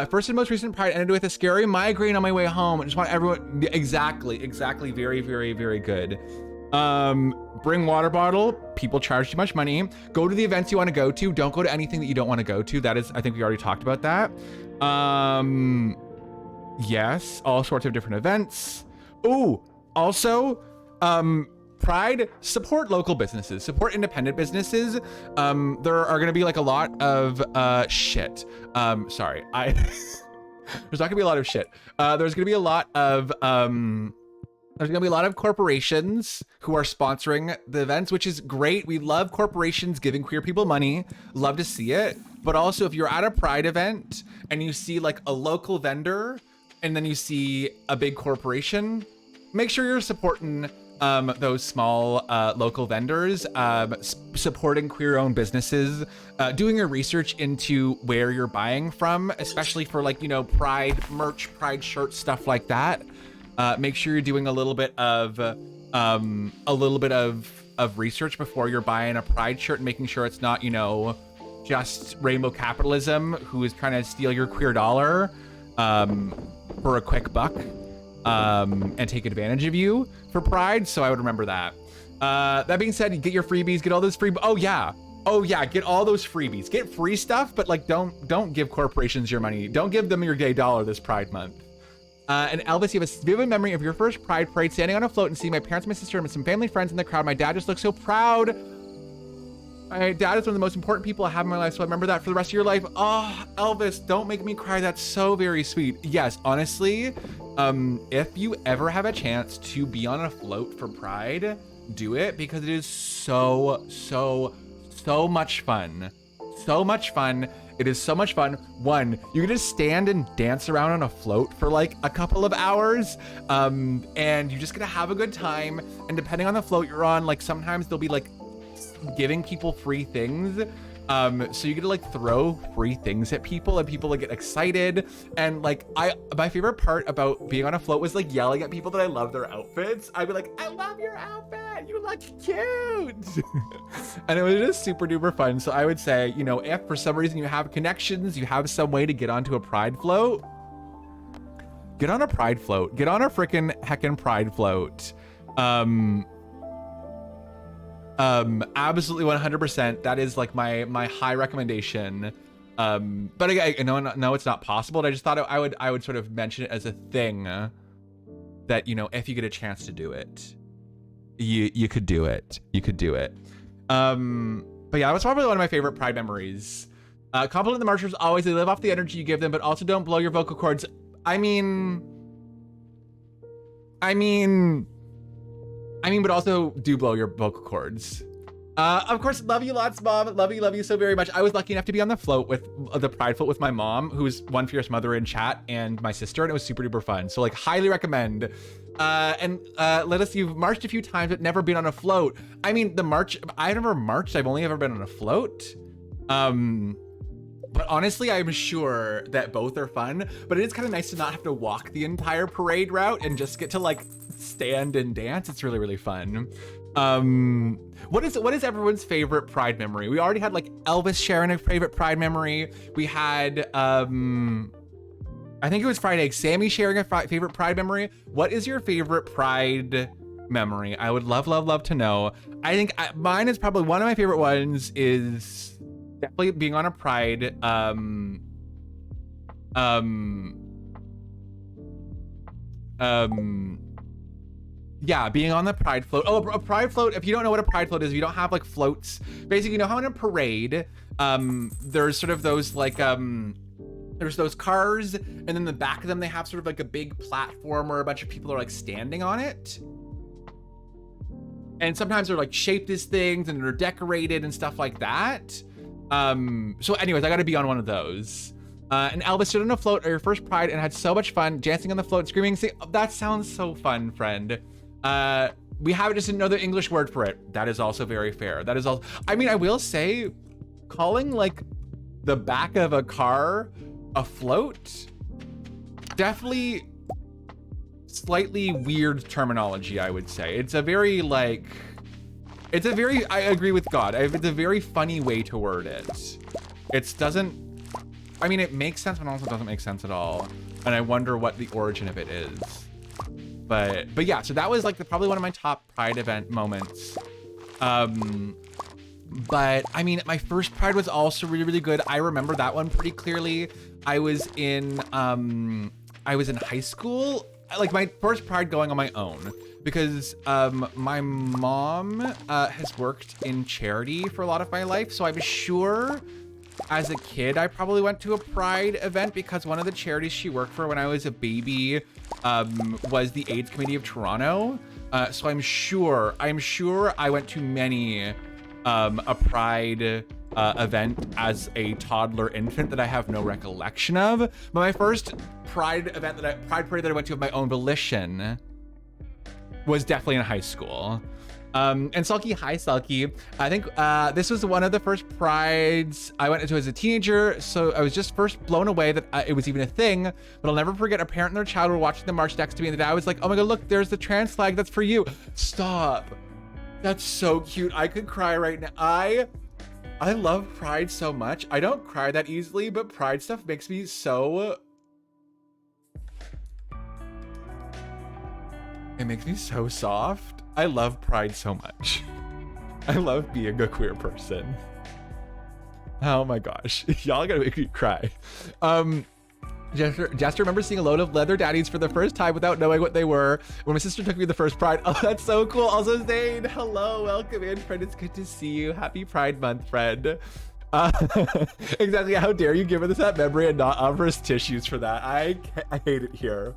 First and most recent Pride ended with a scary migraine on my way home. I just want everyone, exactly, very, very, very good. Bring water bottle. People charge too much money. Go to the events you want to go to. Don't go to anything that you don't want to go to. That is, I think we already talked about that. Yes, all sorts of different events. Ooh, also, Pride, support local businesses, support independent businesses. There are gonna be like a lot of shit. Sorry, there's not gonna be a lot of shit. There's gonna be a lot of corporations who are sponsoring the events, which is great. We love corporations giving queer people money. Love to see it. But also, if you're at a Pride event and you see like a local vendor and then you see a big corporation, make sure you're supporting those small local vendors, supporting queer-owned businesses, doing your research into where you're buying from, especially for like, you know, Pride merch, Pride shirts, stuff like that. Make sure you're doing a little bit of research before you're buying a Pride shirt and making sure it's not, you know, just rainbow capitalism who is trying to steal your queer dollar for a quick buck. And take advantage of you for Pride, so I would remember that. That being said, get your freebies, get all those free. Oh yeah, get all those freebies. Get free stuff, but like don't give corporations your money. Don't give them your gay dollar this Pride month. And Elvis, you have a vivid memory of your first Pride parade, standing on a float and seeing my parents, my sister, and some family friends in the crowd. My dad just looked so proud. My dad is one of the most important people I have in my life, so I remember that for the rest of your life. Oh, Elvis, don't make me cry. That's so very sweet. Yes, honestly, if you ever have a chance to be on a float for Pride, do it, because it is so much fun. So much fun. It is so much fun. One, you can just stand and dance around on a float for like a couple of hours, and you're just gonna have a good time. And depending on the float you're on, like sometimes they'll be like giving people free things. So you get to like throw free things at people and people like get excited. And like my favorite part about being on a float was like yelling at people that I love their outfits. I'd be like, I love your outfit, you look cute. And it was just super duper fun. So I would say, you know, if for some reason you have connections, you have some way to get onto a Pride float, get on a Pride float, get on a freaking heckin' Pride float. Absolutely 100%. That is like my high recommendation. But again, no, it's not possible. But I just thought I would sort of mention it as a thing that, you know, if you get a chance to do it, you could do it. You could do it. But yeah, it was probably one of my favorite Pride memories. Compliment the marchers always. They live off the energy you give them, but also don't blow your vocal cords. I mean, but also do blow your vocal cords. Of course, love you lots, Mom. Love you so very much. I was lucky enough to be on the float with the Pride float with my mom, who's one fierce mother in chat, and my sister, and it was super duper fun. So like, highly recommend. You've marched a few times, but never been on a float. I mean, I've never marched. I've only ever been on a float. But honestly, I'm sure that both are fun, but it is kind of nice to not have to walk the entire parade route and just get to like stand and dance. It's really, really fun. What is everyone's favorite Pride memory? We already had like Elvis sharing a favorite Pride memory. We had, I think it was Friday, Sammy sharing a favorite Pride memory. What is your favorite Pride memory? I would love to know. I think mine is probably one of my favorite ones is definitely being on a Pride, yeah, being on the Pride float. Oh, a Pride float, if you don't know what a Pride float is, if you don't have like floats, basically, you know how in a parade, there's sort of those like, there's those cars, and then the back of them, they have sort of like a big platform where a bunch of people are like standing on it. And sometimes they're like shaped as things and they're decorated and stuff like that. So anyways, I got to be on one of those. And Elvis stood on a float at your first Pride and had so much fun dancing on the float, screaming, saying, oh, that sounds so fun, friend. We have just didn't know the English word for it. That is also very fair. That is also, I mean, I will say calling like the back of a car afloat. Definitely slightly weird terminology, I would say. It's a very like, it's a very, I agree with God. It's a very funny way to word it. It doesn't, I mean, it makes sense, but also doesn't make sense at all. And I wonder what the origin of it is. But yeah, so that was like probably one of my top Pride event moments. But I mean, my first Pride was also really, really good. I remember that one pretty clearly. I was in high school, like my first Pride going on my own, because my mom has worked in charity for a lot of my life. So I'm sure as a kid, I probably went to a Pride event because one of the charities she worked for when I was a baby was the AIDS Committee of Toronto. So I'm sure I went to many a Pride event as a toddler infant that I have no recollection of. But my first Pride event Pride parade that I went to of my own volition was definitely in high school. And Sulky, hi Sulky. I think this was one of the first Prides I went into as a teenager, so I was just first blown away that it was even a thing. But I'll never forget a parent and their child were watching the march next to me, and the dad was like, "Oh my god, look, there's the trans flag, that's for you." Stop. That's so cute. I could cry right now. I love Pride so much. I don't cry that easily, but Pride stuff makes me so... It makes me so soft. I love Pride so much. I love being a queer person. Oh my gosh. Y'all gotta make me cry. Just remember seeing a load of leather daddies for the first time without knowing what they were when my sister took me to the first Pride. Oh, that's so cool. Also, Zane, hello, welcome in, friend. It's good to see you. Happy Pride Month, friend. Exactly. How dare you give us that memory and not offer us tissues for that? I hate it here.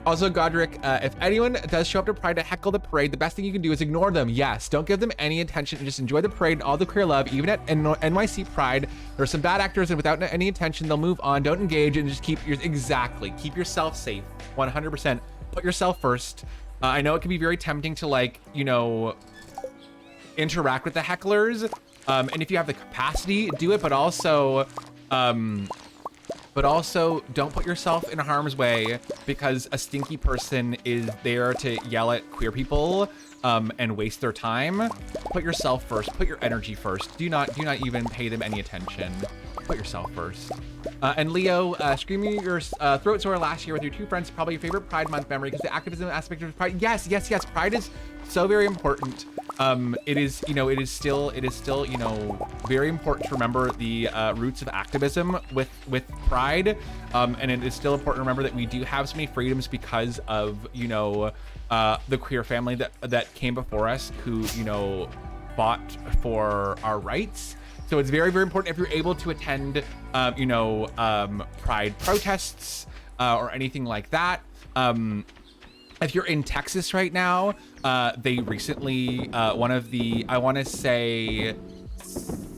Also, Godric, if anyone does show up to Pride to heckle the parade, the best thing you can do is ignore them. Yes, don't give them any attention and just enjoy the parade and all the queer love. Even at NYC Pride, there are some bad actors, and without any attention, they'll move on. Don't engage and just keep keep yourself safe. 100%. Put yourself first. I know it can be very tempting to, like, you know, interact with the hecklers. And if you have the capacity, do it, but also don't put yourself in harm's way because a stinky person is there to yell at queer people and waste their time. Put yourself first. Put your energy first. Do not even pay them any attention. Put yourself first. And Leo, screaming your throat sore last year with your two friends, probably your favorite Pride Month memory because the activism aspect of Pride. Yes. Pride is so very important. It is still, you know, very important to remember the roots of activism with Pride. And it is still important to remember that we do have so many freedoms because of, you know, the queer family that came before us who, you know, fought for our rights. So it's very, very important if you're able to attend, you know, Pride protests or anything like that. If you're in Texas right now, they recently, one of the, I want to say,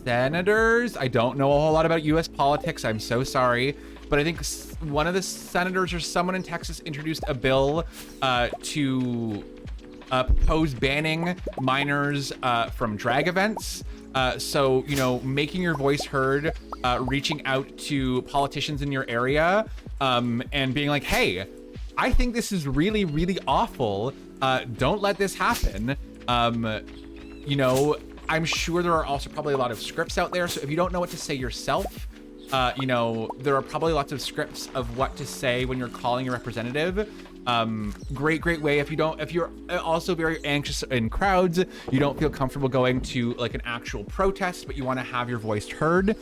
senators, I don't know a whole lot about US politics, I'm so sorry, but I think one of the senators or someone in Texas introduced a bill to propose banning minors from drag events. So, you know, making your voice heard, reaching out to politicians in your area, and being like, hey, I think this is really, really awful. Don't let this happen. You know, I'm sure there are also probably a lot of scripts out there. So if you don't know what to say yourself, you know, there are probably lots of scripts of what to say when you're calling a representative. Great way. If you're also very anxious in crowds, you don't feel comfortable going to like an actual protest, but you want to have your voice heard,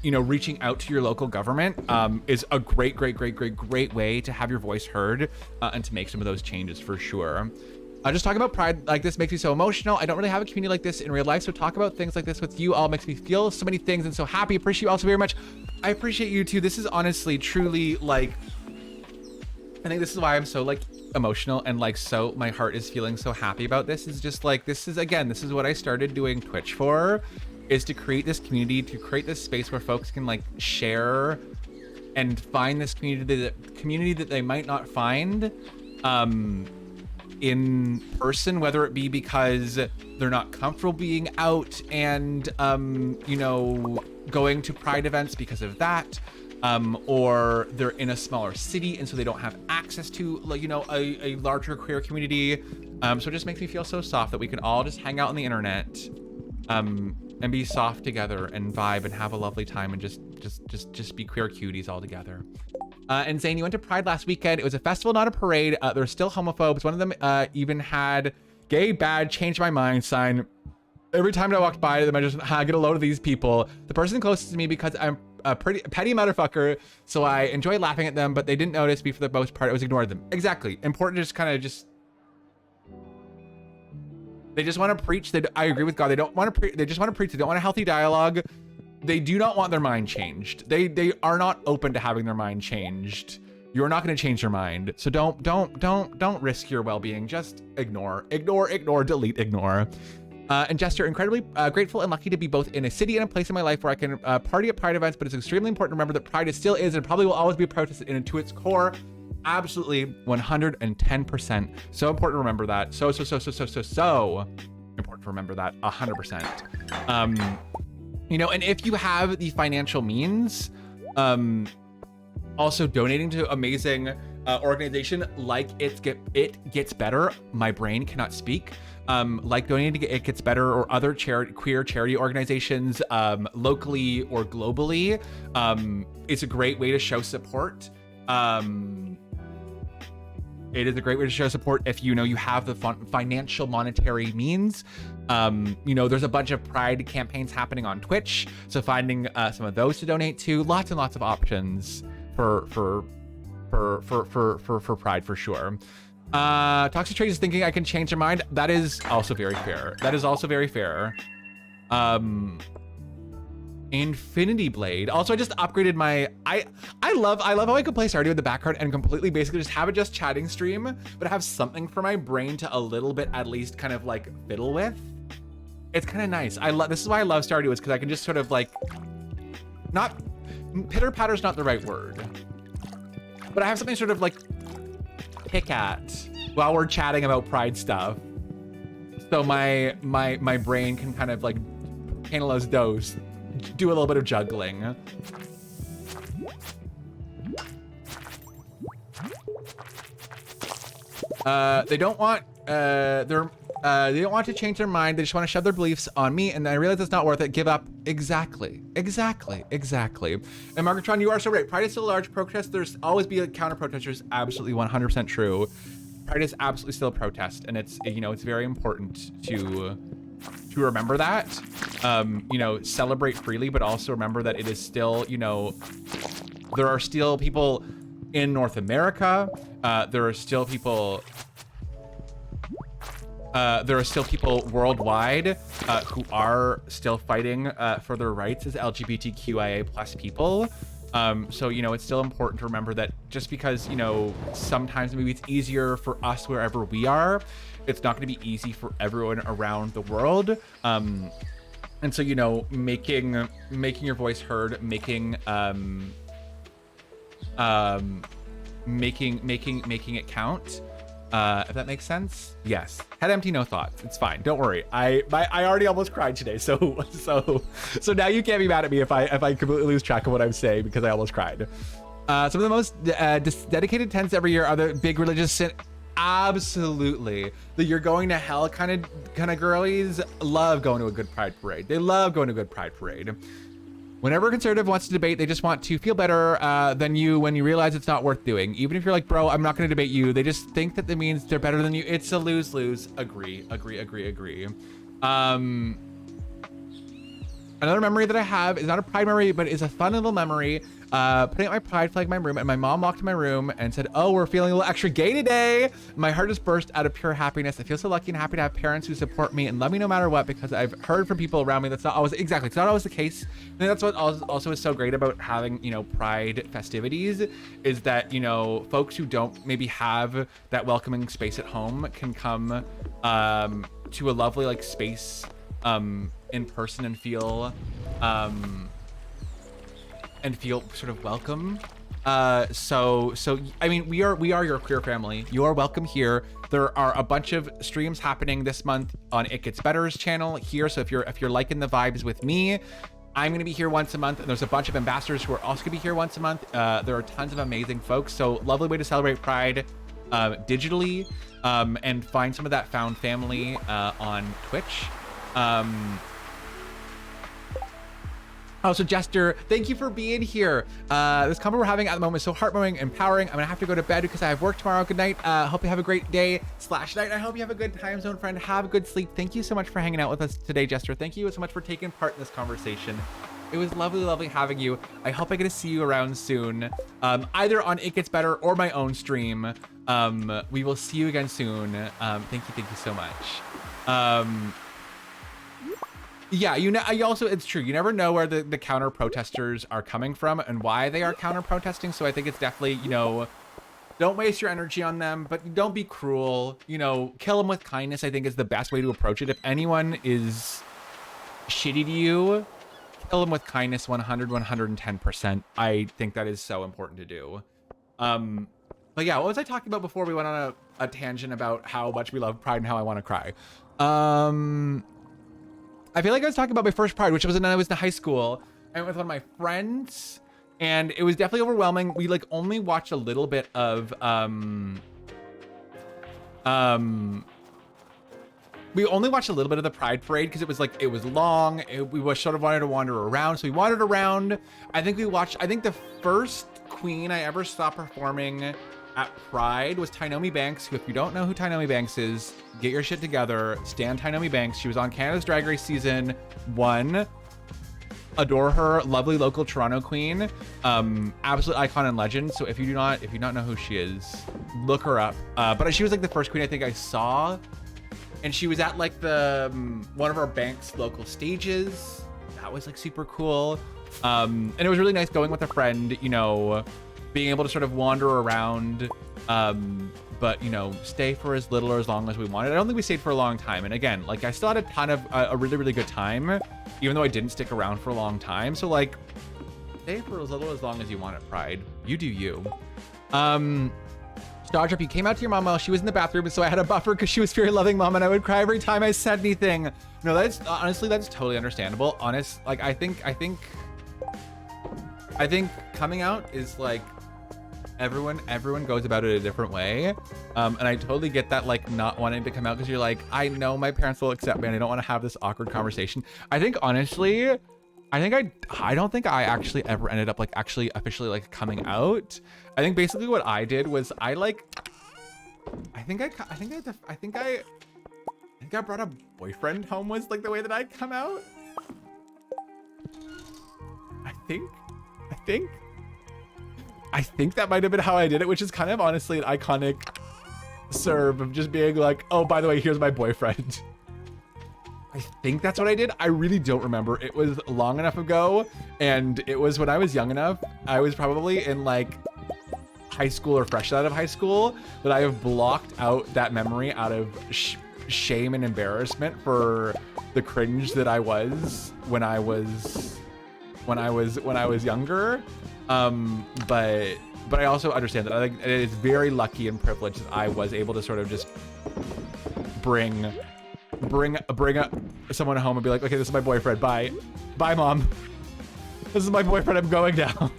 you know, reaching out to your local government is a great way to have your voice heard and to make some of those changes for sure. Just talking about Pride like this makes me so emotional. I don't really have a community like this in real life, so talk about things like this with you all makes me feel so many things and so happy. Appreciate you all so very much. I appreciate you too. This is honestly, truly, like, I think this is why I'm so like emotional and like so my heart is feeling so happy about this. Is just like, this is what I started doing Twitch for, is to create this community, to create this space where folks can like share and find this community that they might not find in person, whether it be because they're not comfortable being out and, you know, going to Pride events because of that, or they're in a smaller city and so they don't have access to, like, you know, a larger queer community. So it just makes me feel so soft that we can all just hang out on the internet, and be soft together and vibe and have a lovely time and just be queer cuties all together. And Zane, you went to Pride last weekend. It was a festival, not a parade. There's still homophobes. One of them even had gay bad change my mind sign. Every time I walked by them, I just get a load of these people. The person closest to me, because I'm a pretty petty motherfucker, so I enjoy laughing at them, but they didn't notice me for the most part. I was ignoring them. Exactly. Important to just kind of just... They just want to preach. I agree with God. They don't want to they just want to preach. They don't want a healthy dialogue. They do not want their mind changed. They are not open to having their mind changed. You're not going to change your mind. So don't risk your well-being. Just ignore, delete, ignore. And Jester, incredibly grateful and lucky to be both in a city and a place in my life where I can party at Pride events, but it's extremely important to remember that Pride still is and probably will always be a protest to its core. Absolutely 110%. So important to remember that. So important to remember that 100%. You know, and if you have the financial means, also donating to amazing organization like It Gets Better. My brain cannot speak. Like donating to It Gets Better or other queer charity organizations, locally or globally, it's a great way to show support. It is a great way to show support if you know you have the financial monetary means. You know, there's a bunch of Pride campaigns happening on Twitch, so finding some of those to donate to. Lots and lots of options for Pride for sure. Toxic Trade is thinking I can change their mind. That is also very fair. Infinity Blade. Also, I just upgraded my I love how I can play Stardew in the background and completely basically just have it just chatting stream, but have something for my brain to a little bit at least kind of like fiddle with. It's kind of nice. This is why I love Stardew, is because I can just sort of like, not pitter patter's not the right word, but I have something sort of like pick at while we're chatting about Pride stuff. So my brain can kind of like handle those dose. Do a little bit of juggling. They don't want they don't want to change their mind. They just want to shove their beliefs on me, and I realize it's not worth it. Give up. Exactly. And Margaretron, you are so right. Pride is still a large protest. There's always be a counter protesters. Absolutely 100% true. Pride is absolutely still a protest, and it's, you know, it's very important to remember that. You know, celebrate freely, but also remember that it is still, you know, there are still people in North America. There are still people worldwide who are still fighting for their rights as LGBTQIA plus people. So, you know, it's still important to remember that just because, you know, sometimes maybe it's easier for us wherever we are, it's not going to be easy for everyone around the world. And so, you know, making your voice heard, making it count. If that makes sense. Yes. Head empty, no thoughts. It's fine. Don't worry. I already almost cried today. So now you can't be mad at me if I completely lose track of what I'm saying because I almost cried. Some of the most dedicated tents every year are the big religious sin. Absolutely. The you're going to hell kind of girlies love going to a good Pride parade. They love going to a good Pride parade. Whenever a conservative wants to debate, they just want to feel better than you when you realize it's not worth doing. Even if you're like, bro, I'm not going to debate you. They just think that means they're better than you. It's a lose-lose. Agree. Another memory that I have is not a Pride memory, but is a fun little memory. Putting out my Pride flag in my room, and my mom walked in my room and said, "Oh, we're feeling a little extra gay today." My heart just burst out of pure happiness. I feel so lucky and happy to have parents who support me and love me no matter what, because I've heard from people around me that's not always it's not always the case. I think that's what also is so great about having, you know, Pride festivities, is that, you know, folks who don't maybe have that welcoming space at home can come to a lovely like space in person and feel sort of welcome. So I mean, we are your queer family. You are welcome here. There are a bunch of streams happening this month on It Gets Better's channel here. So if you're liking the vibes with me, I'm gonna be here once a month, and there's a bunch of ambassadors who are also gonna be here once a month. There are tons of amazing folks. So lovely way to celebrate Pride digitally, and find some of that found family on Twitch. Also, Jester, thank you for being here. This comment we're having at the moment is so heartwarming, empowering. I'm gonna have to go to bed because I have work tomorrow. Good night. Hope you have a great day / night. I hope you have a good time zone, friend. Have a good sleep. Thank you so much for hanging out with us today, Jester. Thank you so much for taking part in this conversation. It was lovely having you. I hope I get to see you around soon, either on It Gets Better or my own stream. We will see you again soon. Thank you so much. Yeah, you also, it's true, you never know where the counter protesters are coming from and why they are counter protesting. So I think it's definitely, don't waste your energy on them, but don't be cruel. Kill them with kindness, I think, is the best way to approach it. If anyone is shitty to you, kill them with kindness. 110%. I think that is so important to do. But yeah, what was I talking about before we went on a tangent about how much we love Pride and how I want to cry? I feel like I was talking about my first Pride, which was when I was in high school. I went with one of my friends, and it was definitely overwhelming. We only watched a little bit of we only watched a little bit of the Pride Parade because it was long. We sort of wanted to wander around, so we wandered around. I think the first queen I ever saw performing at Pride was Tynomi Banks, who, if you don't know who Tynomi Banks is, get your shit together. Stan Tynomi Banks. She was on Canada's Drag Race season 1. Adore her. Lovely local Toronto queen. Absolute icon and legend. So if you do not know who she is, look her up. But she was the first queen I think I saw, and she was at the one of our bank's local stages. That was super cool. And it was really nice going with a friend. Being able to sort of wander around, but stay for as little or as long as we wanted. I don't think we stayed for a long time. And again, I still had a ton of a really good time, even though I didn't stick around for a long time. So stay for as little as long as you want at Pride. You do you. Stardrop, you came out to your mom while she was in the bathroom, so I had a buffer because she was very loving mom, and I would cry every time I said anything. No, that's totally understandable. I think coming out is everyone goes about it a different way, and I totally get that, not wanting to come out because you're I know my parents will accept me and I don't want to have this awkward conversation. I think honestly, I don't think I actually ever ended up actually officially coming out. I think basically what I did was I brought a boyfriend home was the way that I come out. I think that might have been how I did it, which is kind of honestly an iconic serve of just being oh, by the way, here's my boyfriend. I think that's what I did. I really don't remember. It was long enough ago, and it was when I was young enough. I was probably in high school or fresh out of high school, that I have blocked out that memory out of shame and embarrassment for the cringe that I was when I was younger. But I also understand that I think it is very lucky and privileged that I was able to sort of just bring someone home and be okay, this is my boyfriend. Bye, mom. This is my boyfriend. I'm going now.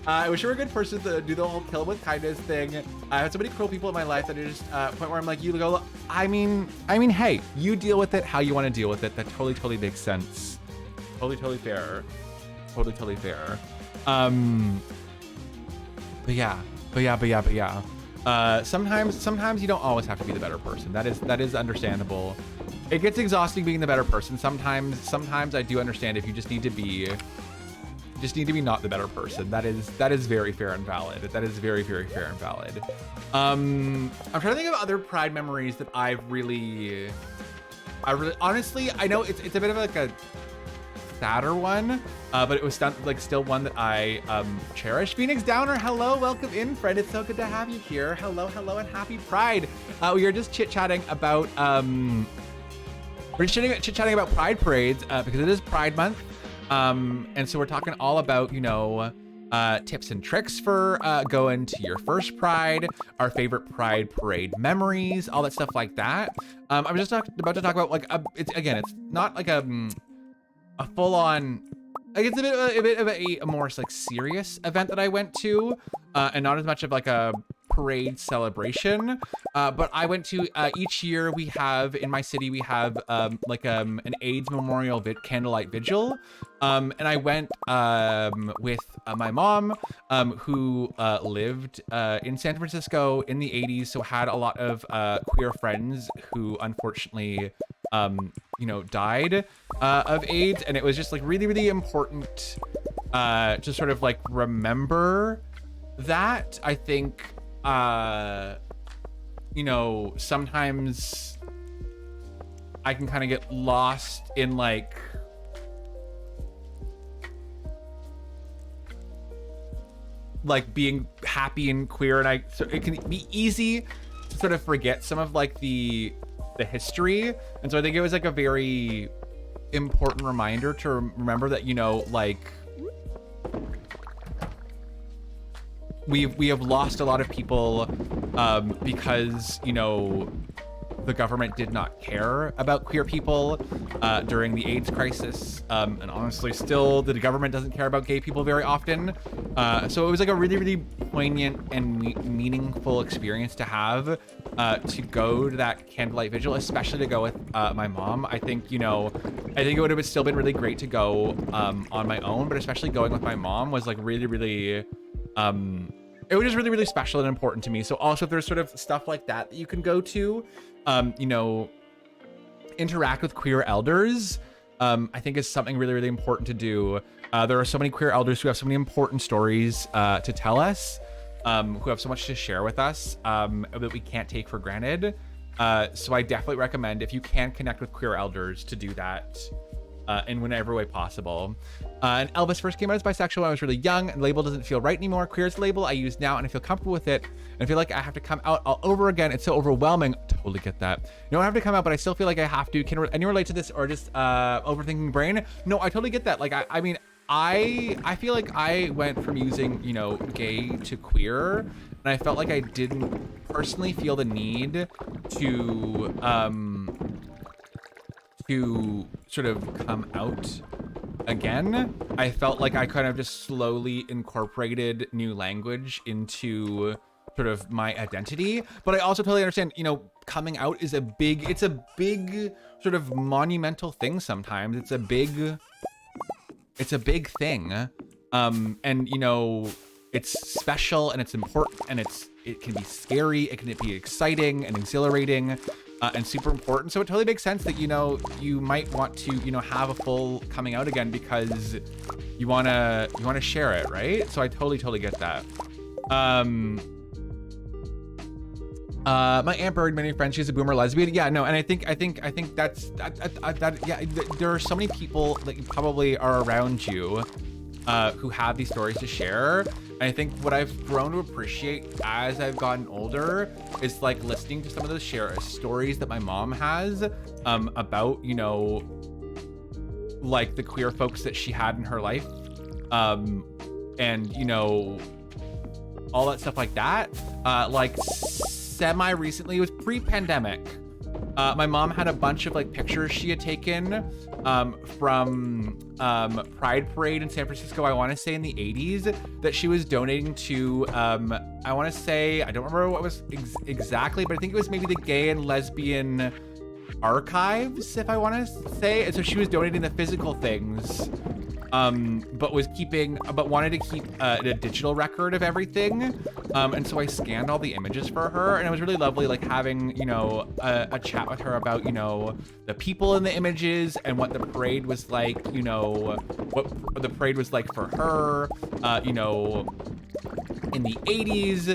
I wish you were a good person to do the whole kill with kindness thing. I had so many cruel people in my life that are just point where I'm you go. I mean, hey, you deal with it how you want to deal with it. That totally makes sense. Totally fair. Totally fair. But yeah. Sometimes you don't always have to be the better person. That is understandable. It gets exhausting being the better person. Sometimes I do understand if you just need to be not the better person. That is very fair and valid. That is very fair and valid. I'm trying to think of other Pride memories that I really honestly, I know it's a bit of a sadder one, but it was still one that I cherish. Phoenix Downer, hello, welcome in, friend. It's so good to have you here. Hello, and happy Pride. We are just chit-chatting about Pride parades because it is Pride Month, and so we're talking all about tips and tricks for going to your first Pride, our favorite Pride parade memories, all that stuff like that. I'm just about to talk about like it's not like a full-on, like it's a bit of a more like serious event that I went to, and not as much of like a parade celebration, but I went to each year we have in my city we have like an AIDS memorial candlelight vigil, and I went with my mom, who lived in San Francisco in the 80s, so had a lot of queer friends who unfortunately you know, died of AIDS, and it was just like really, really important to sort of like remember that. I think you know, sometimes I can kind of get lost in like being happy and queer, and so it can be easy to sort of forget some of like the history. And so I think it was like a very important reminder to remember that, you know, like we have lost a lot of people because, you know, the government did not care about queer people during the AIDS crisis, and honestly still the government doesn't care about gay people very often, so it was like a really, really poignant and meaningful experience to have, to go to that candlelight vigil, especially to go with my mom. I think, you know, I think it would have still been really great to go on my own, but especially going with my mom was like really, really it was just really, really special and important to me. So also if there's sort of stuff like that you can go to, you know, interact with queer elders, I think is something really, really important to do. There are so many queer elders who have so many important stories to tell us, who have so much to share with us, that we can't take for granted. So I definitely recommend, if you can connect with queer elders, to do that in whatever way possible. And Elvis first came out as bisexual when I was really young, and the label doesn't feel right anymore. Queer is the label I use now, and I feel comfortable with it. And I feel like I have to come out all over again. It's so overwhelming. Totally get that. You don't have to come out, but I still feel like I have to. Can anyone relate to this, or just overthinking brain? No, I totally get that. Like, I mean, I feel like I went from using, you know, gay to queer, and I felt like I didn't personally feel the need to sort of come out again. I felt like I kind of just slowly incorporated new language into sort of my identity, but I also totally understand, you know, coming out is it's a big sort of monumental thing sometimes. It's a big thing. And you know, it's special and it's important, and it can be scary, it can be exciting and exhilarating, and super important. So it totally makes sense that, you know, you might want to, you know, have a full coming out again because you wanna share it, right? So I totally get that. My Aunt buried many friends. She's a boomer lesbian. Yeah, no, and I think that's that. Yeah, there are so many people that you probably are around you who have these stories to share. And I think what I've grown to appreciate as I've gotten older is like listening to some of those stories that my mom has about, you know, like the queer folks that she had in her life, and you know, all that stuff like that. Like semi recently, it was pre-pandemic, my mom had a bunch of like pictures she had taken from Pride Parade in San Francisco, I want to say in the 80s, that she was donating to, I want to say, I don't remember what was exactly, but I think it was maybe the Gay and Lesbian Archives, if I want to say. And so she was donating the physical things, but wanted to keep a digital record of everything. And so I scanned all the images for her, and it was really lovely, like having, you know, a chat with her about, you know, the people in the images and what the parade was like, you know, what the parade was like for her, you know, in the 80s,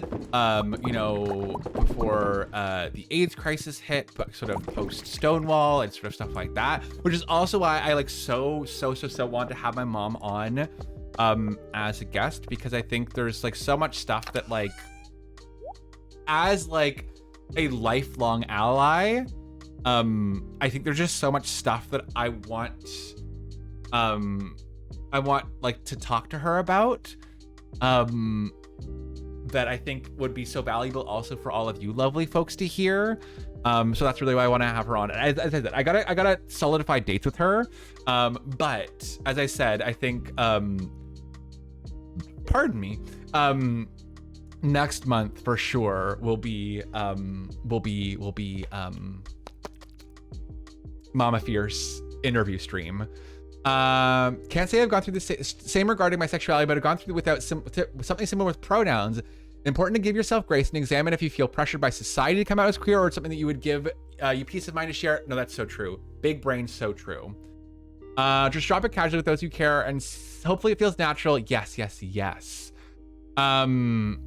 you know, before the AIDS crisis hit, but sort of post Stonewall and sort of stuff like that, which is also why I like so want to have my mom on as a guest, because I think there's like so much stuff that, like, as like a lifelong ally, I think there's just so much stuff that I want like to talk to her about. that I think would be so valuable also for all of you lovely folks to hear. So that's really why I want to have her on. As I said, I gotta solidify dates with her. But as I said, I think, pardon me, next month for sure will be Mama Fierce interview stream. Can't say I've gone through the same regarding my sexuality, but I've gone through without something similar with pronouns. Important to give yourself grace and examine if you feel pressured by society to come out as queer, or it's something that you would give you peace of mind to share. No, that's so true. Big brain, so true. Just drop it casually with those who care, and hopefully it feels natural. Yes, yes, yes. And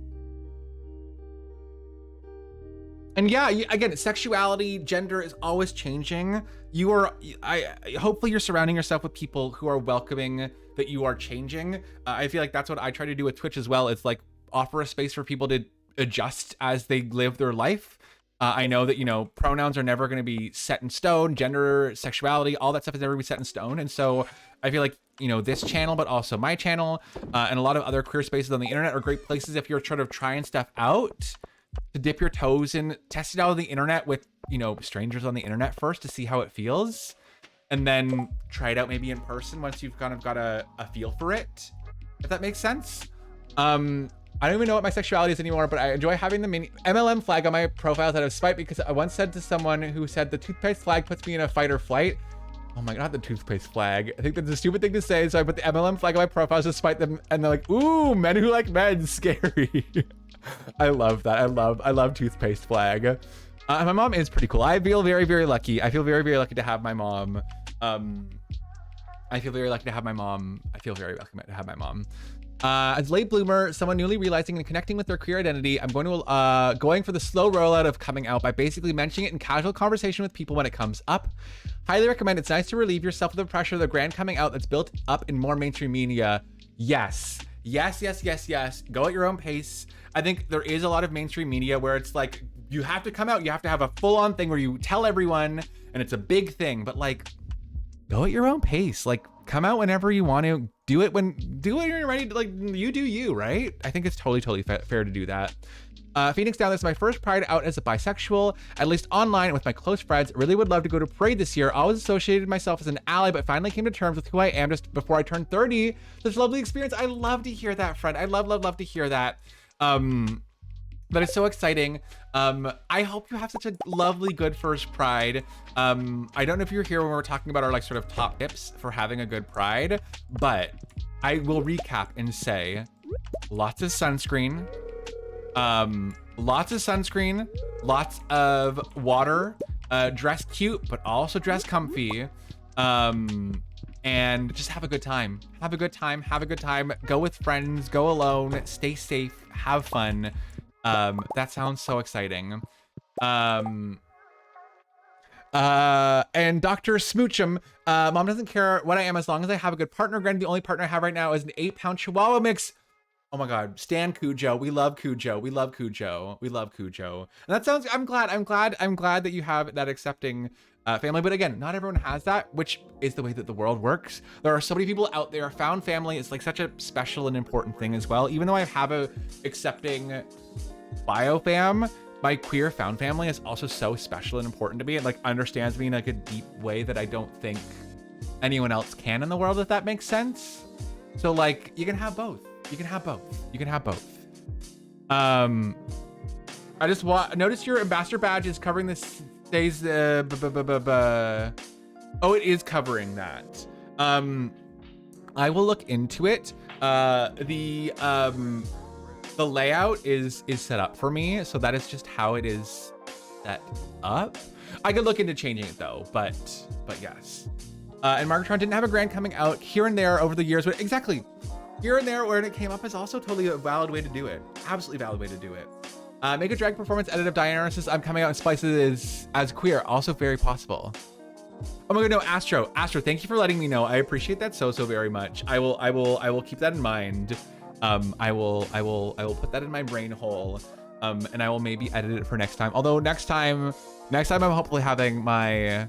yeah, again, sexuality, gender is always changing. Hopefully you're surrounding yourself with people who are welcoming that you are changing. I feel like that's what I try to do with Twitch as well. It's like offer a space for people to adjust as they live their life. I know that, you know, pronouns are never going to be set in stone. Gender, sexuality, all that stuff is never going to be set in stone. And so I feel like, you know, this channel, but also my channel, and a lot of other queer spaces on the internet are great places if you're sort of trying stuff out, to dip your toes in, test it out on the internet with, you know, strangers on the internet first to see how it feels, and then try it out maybe in person once you've kind of got a feel for it, if that makes sense. I don't even know what my sexuality is anymore, but I enjoy having the mini MLM flag on my profiles out of spite, because I once said to someone who said the toothpaste flag puts me in a fight or flight. Oh my god, the toothpaste flag. I think that's a stupid thing to say, so I put the MLM flag on my profiles to spite them, and they're like, ooh, men who like men, scary. I love that. I love toothpaste flag. My mom is pretty cool. I feel very, very lucky. I feel very, very lucky to have my mom. I feel very lucky to have my mom. As late bloomer, someone newly realizing and connecting with their queer identity, I'm going for the slow rollout of coming out by basically mentioning it in casual conversation with people when it comes up. Highly recommend. It's nice to relieve yourself of the pressure of the grand coming out that's built up in more mainstream media. Yes. Yes, yes, yes, yes. Go at your own pace. I think there is a lot of mainstream media where it's like, you have to come out, you have to have a full-on thing where you tell everyone, and it's a big thing, but like, go at your own pace. Like, come out whenever you want to. Do it when you're ready to, like, you do you, right? I think it's totally fair to do that. Phoenix Down, this is my first Pride out as a bisexual, at least online with my close friends. Really would love to go to Parade this year. Always associated myself as an ally, but finally came to terms with who I am just before I turned 30. Such a lovely experience. I love to hear that, friend. I love to hear that. That is so exciting. I hope you have such a lovely, good first Pride. I don't know if you're here when we're talking about our like sort of top tips for having a good Pride, but I will recap and say lots of sunscreen, lots of water, dress cute, but also dress comfy, and just have a good time. Have a good time. Go with friends, go alone, stay safe, have fun. That sounds so exciting. And Dr. Smoochum, mom doesn't care what I am as long as I have a good partner. Granted, the only partner I have right now is an 8-pound Chihuahua mix. Oh my god, Stan Cujo. We love Cujo. And that sounds, I'm glad that you have that accepting family. But again, not everyone has that, which is the way that the world works. There are so many people out there. Found family is like such a special and important thing as well. Even though I have a accepting biofam, my queer found family is also so special and important to me. It like understands me in like a deep way that I don't think anyone else can in the world, if that makes sense. So like, you can have both. I just notice your ambassador badge is covering this days. Oh, it is covering that. I will look into it. The layout is set up for me, so that is just how it is set up. I could look into changing it though, but yes. And Margatron didn't have a grand coming out here and there over the years, but exactly. Here and there when it came up is also totally a valid way to do it. Absolutely valid way to do it. Make a drag performance edit of Dionysus. I'm coming out in Splices as queer. Also very possible. Oh my god, no, Astro, thank you for letting me know. I appreciate that so very much. I will keep that in mind. I will put that in my brain hole. And I will maybe edit it for next time. Although next time I'm hopefully having my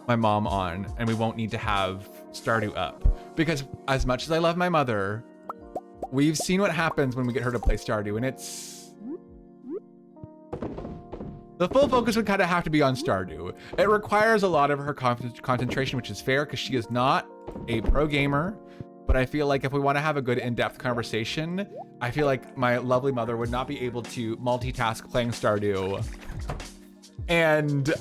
mom on, and we won't need to have Stardew up, because as much as I love my mother, we've seen what happens when we get her to play Stardew, and it's... The full focus would kind of have to be on Stardew. It requires a lot of her concentration, which is fair because she is not a pro gamer. But I feel like if we want to have a good in-depth conversation, I feel like my lovely mother would not be able to multitask playing Stardew. And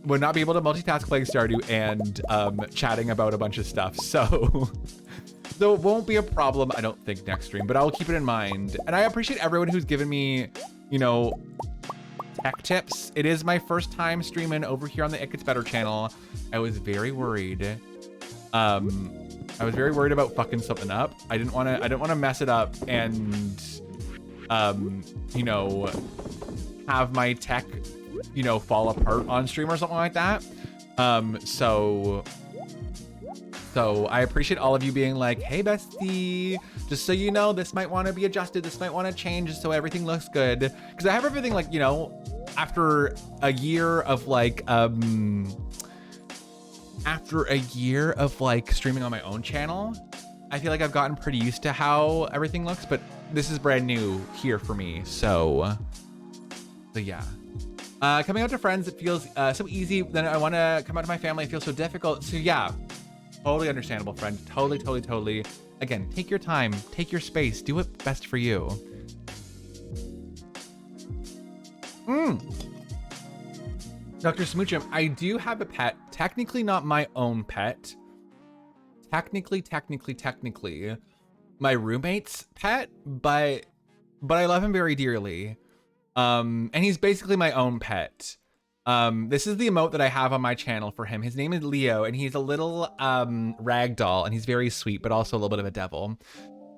would not be able to multitask playing Stardew and chatting about a bunch of stuff. So it won't be a problem, I don't think, next stream, but I'll keep it in mind. And I appreciate everyone who's given me, you know, tech tips. It is my first time streaming over here on the It Gets Better channel. I was very worried. I was very worried about fucking something up. I didn't want to mess it up and, you know, have my tech, you know, fall apart on stream or something like that. So I appreciate all of you being like, hey bestie, just so you know, this might want to be adjusted, this might want to change so everything looks good. Because I have everything, like, you know, after a year of like streaming on my own channel, I feel like I've gotten pretty used to how everything looks, but this is brand new here for me. So yeah. Coming out to friends, it feels so easy. Then I want to come out to my family, it feels so difficult. So yeah, totally understandable, friend. Totally. Again, take your time, take your space, do what's best for you. Dr. Smoochum, I do have a pet. Technically not my own pet. Technically, my roommate's pet, but I love him very dearly. And he's basically my own pet. This is the emote that I have on my channel for him. His name is Leo, and he's a little rag doll, and he's very sweet, but also a little bit of a devil.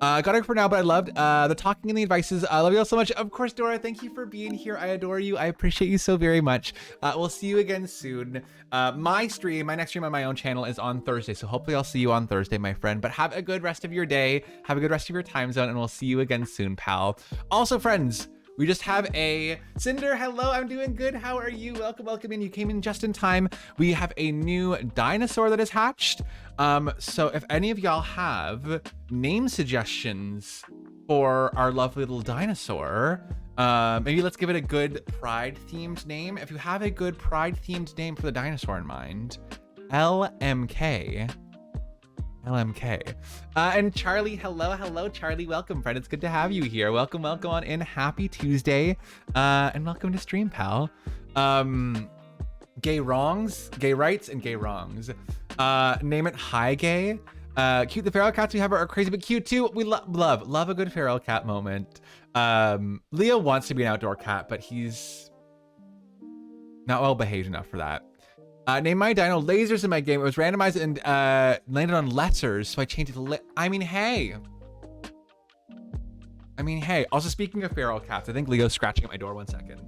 Got it for now, but I loved the talking and the advices. I love you all so much. Of course, Dora, thank you for being here. I adore you. I appreciate you so very much. We'll see you again soon. My next stream on my own channel is on Thursday, so hopefully I'll see you on Thursday, my friend. But have a good rest of your day. Have a good rest of your time zone, and we'll see you again soon, pal. Also, friends, we just have a Cinder. Hello, I'm doing good. How are you? Welcome in. You came in just in time. We have a new dinosaur that has hatched. So if any of y'all have name suggestions for our lovely little dinosaur, maybe let's give it a good Pride themed name. If you have a good Pride themed name for the dinosaur in mind, LMK. And Charlie, hello Charlie, welcome friend, it's good to have you here. Welcome on in. Happy Tuesday, and welcome to stream, pal. Gay rights and gay wrongs. Name it Hi Gay. Cute. The feral cats we have are crazy but cute too. We love a good feral cat moment. Leo wants to be an outdoor cat, but he's not well behaved enough for that. Name my dino lasers in my game. It was randomized and landed on lessers, so I changed it to I mean, hey. Also, speaking of feral cats, I think Leo's scratching at my door. 1 second.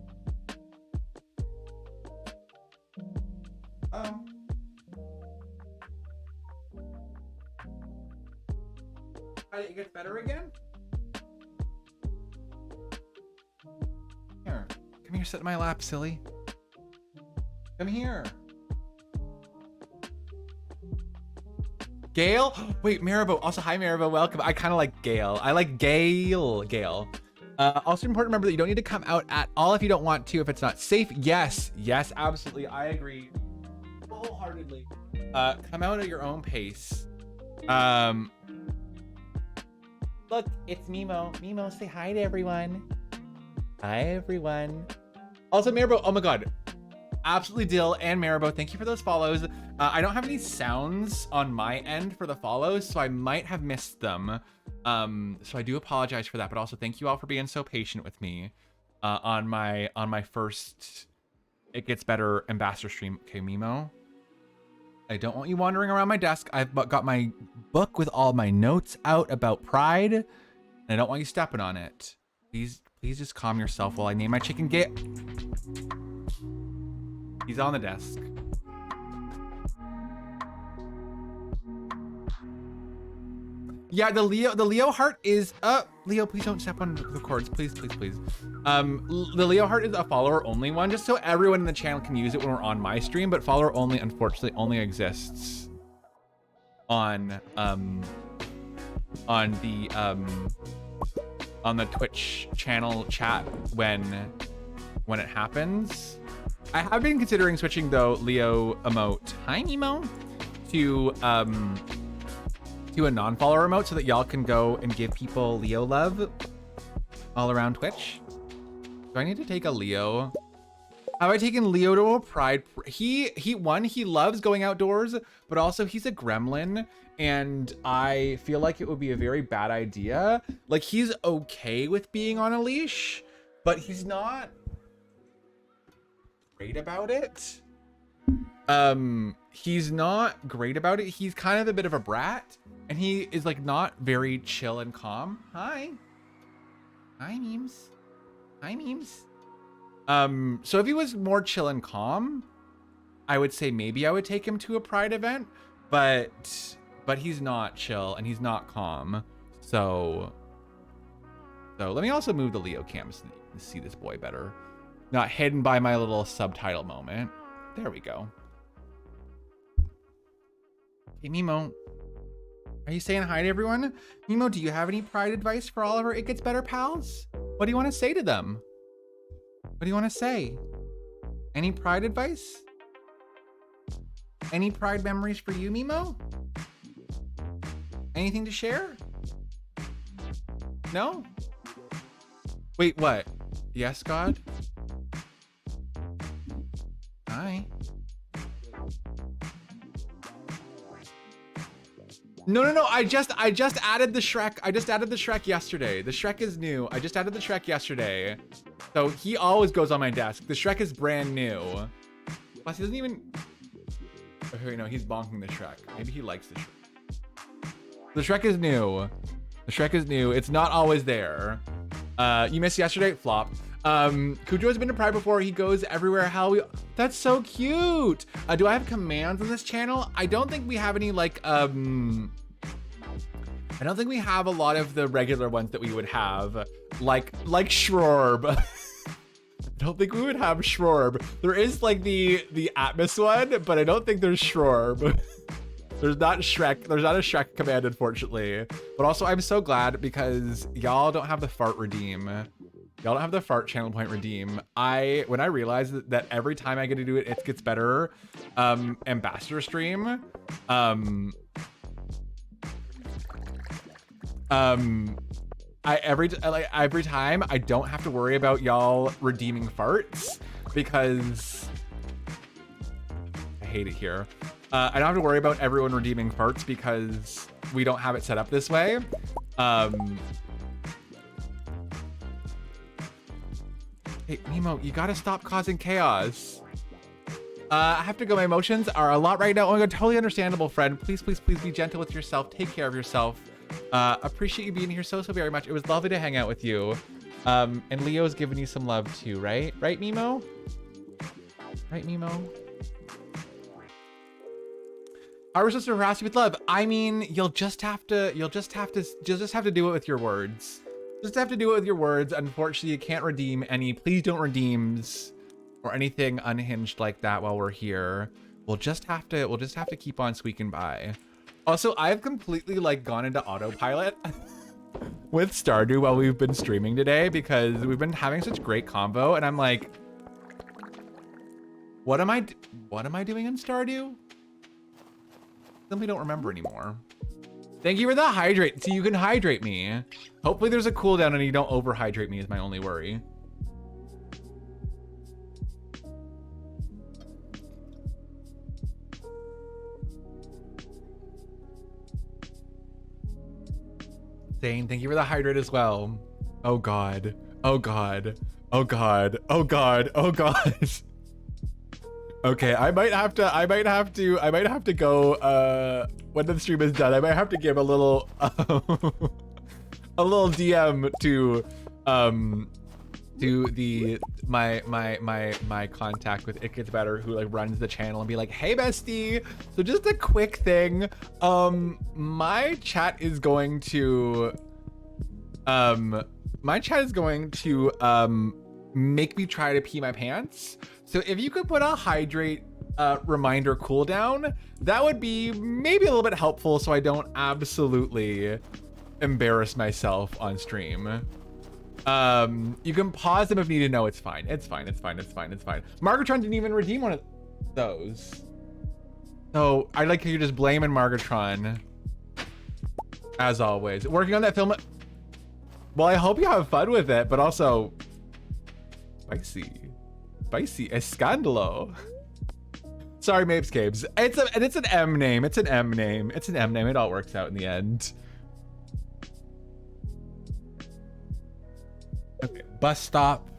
It gets better again? Here. Come here, sit in my lap, silly. Come here. Gail? Wait, Maribel. Also, hi, Maribel. Welcome. I kind of like Gail. I like Gail. Also important to remember that you don't need to come out at all if you don't want to, if it's not safe. Yes, absolutely. I agree wholeheartedly. Come out at your own pace. Look, it's Mimo. Mimo, say hi to everyone. Hi, everyone. Also, Maribel. Oh my God. Absolutely, Dill and Maribel, thank you for those follows. I don't have any sounds on my end for the follows, so I might have missed them. So I do apologize for that, but also thank you all for being so patient with me on my first It Gets Better ambassador stream. Okay, Mimo, I don't want you wandering around my desk. I've got my book with all my notes out about Pride, and I don't want you stepping on it. Please just calm yourself while I name my chicken. He's on the desk. Yeah, the Leo heart is Leo, please don't step on the cords, please. The Leo heart is a follower only one, just so everyone in the channel can use it when we're on my stream, but follower only unfortunately only exists on on the Twitch channel chat when it happens. I have been considering switching though Leo emote, hi Nemo, to a non-follower emote so that y'all can go and give people Leo love all around Twitch. Do I need to take a Leo? Have I taken Leo to a pride? He loves going outdoors, but also he's a gremlin, and I feel like it would be a very bad idea. Like, he's okay with being on a leash, but he's not great about it. He's not great about it. He's kind of a bit of a brat, and he is like not very chill and calm. Hi memes. So if he was more chill and calm, I would say maybe I would take him to a pride event, but he's not chill and he's not calm. So let me also move the Leo cam so that you can see this boy better. Not hidden by my little subtitle moment. There we go. Hey, Mimo. Are you saying hi to everyone? Mimo, do you have any pride advice for all of our It Gets Better pals? What do you want to say to them? What do you want to say? Any pride advice? Any pride memories for you, Mimo? Anything to share? No? Wait, what? Yes, God? Hi. No. I just added the Shrek. I just added the Shrek yesterday. The Shrek is new. I just added the Shrek yesterday. So he always goes on my desk. The Shrek is brand new. Plus, he doesn't even... Okay, no, he's bonking the Shrek. Maybe he likes the Shrek. The Shrek is new. The Shrek is new. It's not always there. You missed yesterday? Flop. Cujo has been to Pride before. He goes everywhere. That's so cute. Do I have commands on this channel? I don't think we have any like, I don't think we have a lot of the regular ones that we would have, like Shrorb. I don't think we would have Shrorb. There is like the Atmos one, but I don't think there's Shrorb. There's not Shrek. There's not a Shrek command, unfortunately. But also, I'm so glad because y'all don't have the fart redeem. Y'all don't have the fart channel point redeem. When I realized that every time I get to do it, it gets better. Ambassador stream. Every time I don't have to worry about y'all redeeming farts because I hate it here. I don't have to worry about everyone redeeming farts because we don't have it set up this way. Hey, Nemo, you gotta stop causing chaos. I have to go. My emotions are a lot right now. Oh my God, totally understandable, friend. Please be gentle with yourself. Take care of yourself. Appreciate you being here so very much. It was lovely to hang out with you. And Leo's giving you some love too, right? Right, Mimo? Right, Mimo? I was just to harass you with love. I mean, you'll just have to do it with your words. Just have to do it with your words. Unfortunately, you can't redeem any. Please don't redeems or anything unhinged like that while we're here. We'll just have to keep on squeaking by. Also, I've completely like gone into autopilot with Stardew while we've been streaming today because we've been having such great convo, and I'm like, what am I doing in Stardew? Simply don't remember anymore. Thank you for the hydrate. So you can hydrate me. Hopefully there's a cooldown and you don't overhydrate me is my only worry. Zane, thank you for the hydrate as well. Oh God. Oh God. Oh God. Oh God. Oh God. Okay, I might have to go when the stream is done. I might have to give a little a little DM to my contact with It Gets Better, who like runs the channel, and be like, hey bestie, so just a quick thing, my chat is going to make me try to pee my pants. So if you could put a hydrate reminder cooldown, that would be maybe a little bit helpful so I don't absolutely embarrass myself on stream. You can pause them if you need to know. It's fine. It's fine. It's fine. It's fine. It's fine. Margatron didn't even redeem one of those. So I like how you're just blaming Margatron. As always. Working on that film. Well, I hope you have fun with it, but also spicy. Spicy escandalo. Sorry, Mapescapes. It's an M name. It's an M name. It's an M name. It all works out in the end. Okay, bus stop.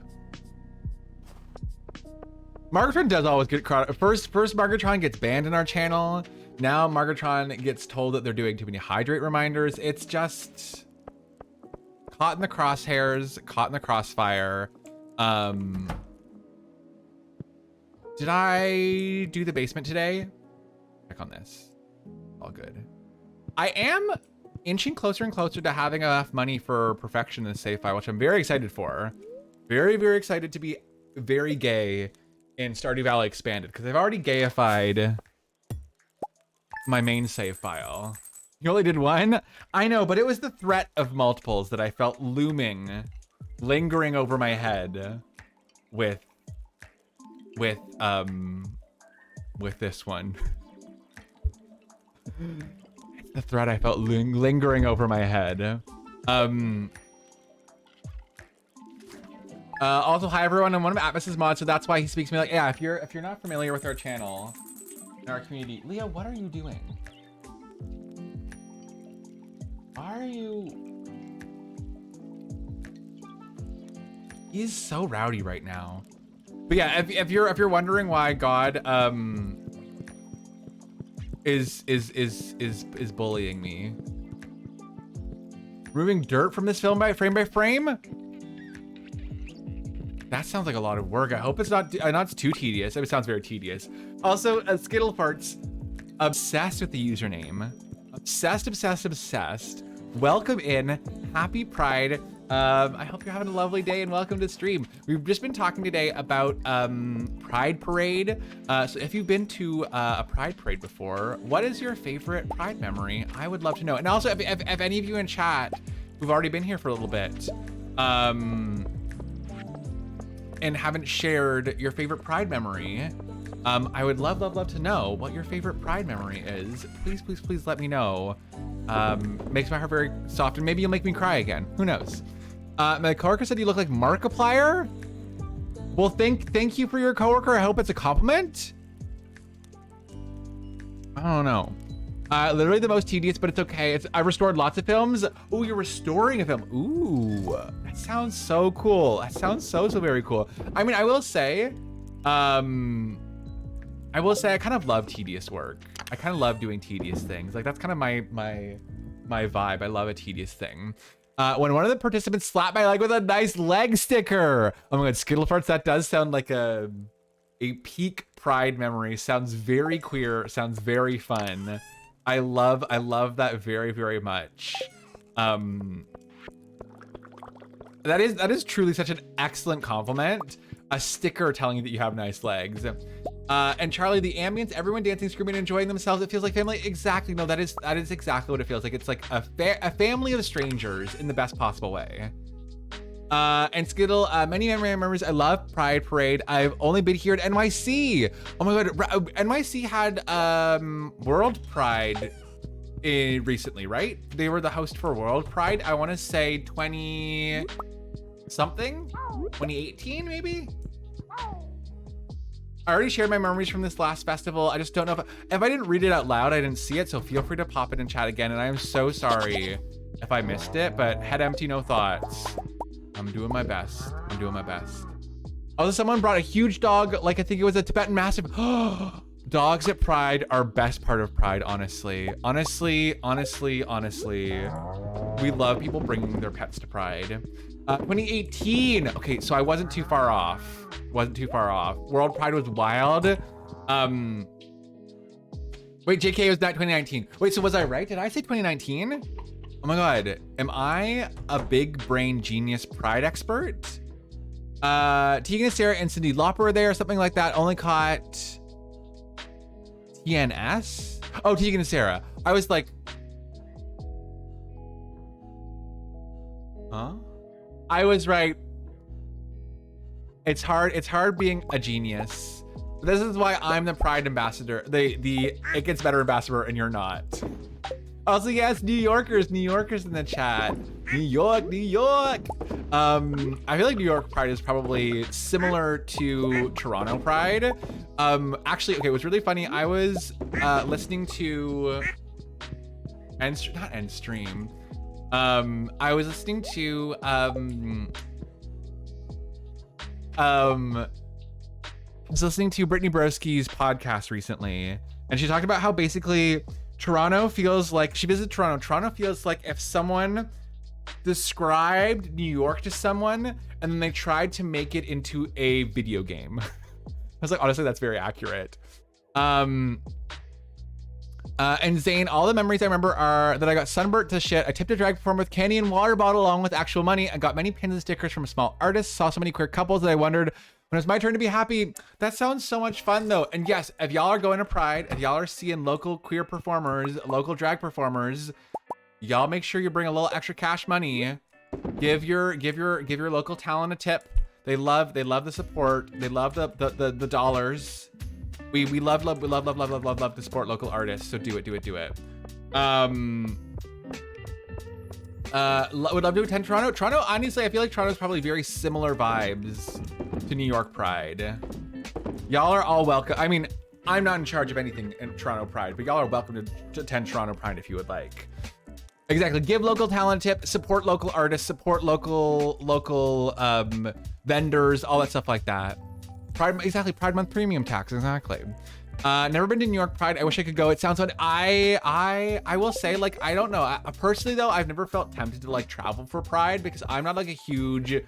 Margatron does always get caught. First Margatron gets banned in our channel. Now Margatron gets told that they're doing too many hydrate reminders. It's just caught in the crosshairs, caught in the crossfire. Did I do the basement today? Check on this. All good. I am inching closer and closer to having enough money for perfection in the save file, which I'm very excited for. Very, very excited to be very gay in Stardew Valley Expanded, because I've already gayified my main save file. You only did one? I know, but it was the threat of multiples that I felt looming, lingering over my head with this one. It's the threat I felt lingering over my head. Also, hi everyone, I'm one of Atmos's mods, so that's why he speaks to me like, yeah, if you're not familiar with our channel and our community. Leo, what are you doing? Why are you? He's so rowdy right now. But yeah, if you're wondering why God is bullying me. Removing dirt from this film by frame? That sounds like a lot of work. I hope it's not, I know it's too tedious. It sounds very tedious. Also, Skittle Farts, obsessed with the username. Obsessed. Welcome in. Happy Pride. I hope you're having a lovely day and welcome to the stream. We've just been talking today about Pride Parade. So if you've been to a Pride Parade before, what is your favorite Pride memory? I would love to know. And also, if any of you in chat who've already been here for a little bit, and haven't shared your favorite Pride memory, I would love to know what your favorite Pride memory is. Please let me know. Makes my heart very soft, and maybe you'll make me cry again. Who knows? My coworker said you look like Markiplier. Well, thank you for your coworker. I hope it's a compliment. I don't know. Literally the most tedious, but it's okay. I restored lots of films. Ooh, you're restoring a film. Ooh, that sounds so cool. That sounds so very cool. I mean, I will say I kind of love tedious work. I kind of love doing tedious things. Like that's kind of my vibe. I love a tedious thing. When one of the participants slapped my leg with a nice leg sticker. Oh my God, Skittle Farts, that does sound like a peak Pride memory. Sounds very queer, sounds very fun. I love that very much. That is truly such an excellent compliment. A sticker telling you that you have nice legs. And Charlie, the ambience, everyone dancing, screaming, enjoying themselves. It feels like family. Exactly. No, that is exactly what it feels like. It's like a family of strangers in the best possible way. And Skittle, many memories. I love Pride Parade. I've only been here at NYC. Oh my God, NYC had World Pride recently, right? They were the host for World Pride. I want to say 20 something, 2018 maybe. I already shared my memories from this last festival. I just don't know if I didn't read it out loud, I didn't see it. So feel free to pop it in chat again. And I am so sorry if I missed it, but head empty, no thoughts. I'm doing my best. Also, someone brought a huge dog, like I think it was a Tibetan Mastiff. Dogs at Pride are best part of Pride, honestly. Honestly. We love people bringing their pets to Pride. 2018. Okay, so I wasn't too far off. World Pride was wild. Wait, JK was not 2019. Wait, so was I right? Did I say 2019? Oh my God, am I a big brain genius Pride expert? Tegan and Sarah and Cyndi Lauper were there, something like that. Only caught TNS? Oh, Tegan and Sarah. I was like, Huh? I was right. It's hard being a genius. This is why I'm the Pride ambassador, the It Gets Better ambassador, and you're not. Also, yes, New Yorkers in the chat. New York. I feel like New York Pride is probably similar to Toronto Pride. Actually, okay, it was really funny. I was listening to I was listening to Brittany Broski's podcast recently, and she talked about how basically Toronto feels like, she visited Toronto. Toronto feels like if someone described New York to someone and then they tried to make it into a video game. I was like, honestly, that's very accurate. And Zane, all the memories I remember are that I got sunburnt to shit. I tipped a drag performer with candy and water bottle along with actual money. I got many pins and stickers from small artists. Saw so many queer couples that I wondered when it was my turn to be happy. That sounds so much fun though. And yes, if y'all are going to Pride, if y'all are seeing local queer performers, local drag performers, y'all make sure you bring a little extra cash money. Give your local talent a tip. They love the support. They love the dollars. We love to support local artists. So do it. Would love to attend Toronto. Toronto, honestly, I feel like Toronto's probably very similar vibes to New York Pride. Y'all are all welcome. I mean, I'm not in charge of anything in Toronto Pride, but y'all are welcome to attend Toronto Pride if you would like. Exactly. Give local talent tip, support local artists, support local vendors, all that stuff like that. Pride, exactly. Pride Month premium tax, exactly. Never been to New York Pride. I wish I could go. It sounds fun. I will say, like, I don't know. Personally though, I've never felt tempted to like travel for Pride because I'm not like a huge,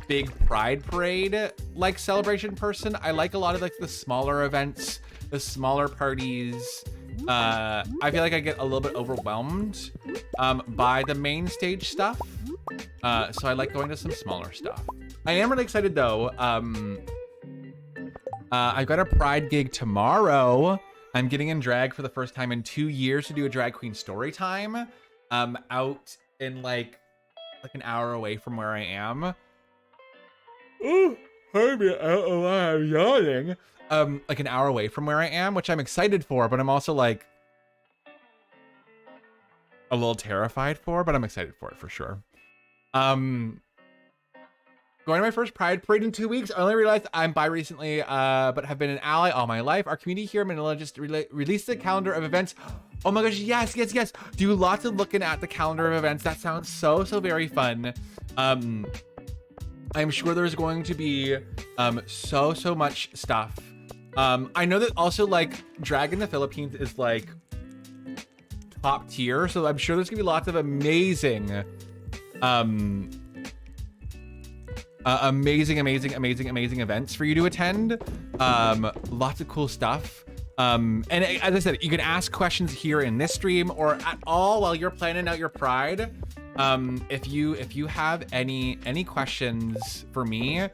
big Pride parade like celebration person. I like a lot of like the smaller events, the smaller parties. I feel like I get a little bit overwhelmed by the main stage stuff. So I like going to some smaller stuff. I am really excited though. I've got a Pride gig tomorrow. I'm getting in drag for the first time in 2 years to do a drag queen story time. Out in like an hour away from where I am. Ooh, pardon me, I don't know why I'm yawning. Like an hour away from where I am, which I'm excited for, but I'm also like a little terrified for, but I'm excited for it for sure. Going to my first Pride parade in 2 weeks. I only realized I'm bi recently, but have been an ally all my life. Our community here in Manila just released a calendar of events. Oh my gosh, yes. Do lots of looking at the calendar of events. That sounds so very fun. I'm sure there's going to be so much stuff. I know that also like drag in the Philippines is like top tier, so I'm sure there's gonna be lots of amazing events for you to attend. Lots of cool stuff. And as I said, you can ask questions here in this stream or at all while you're planning out your Pride. If you have any questions for me,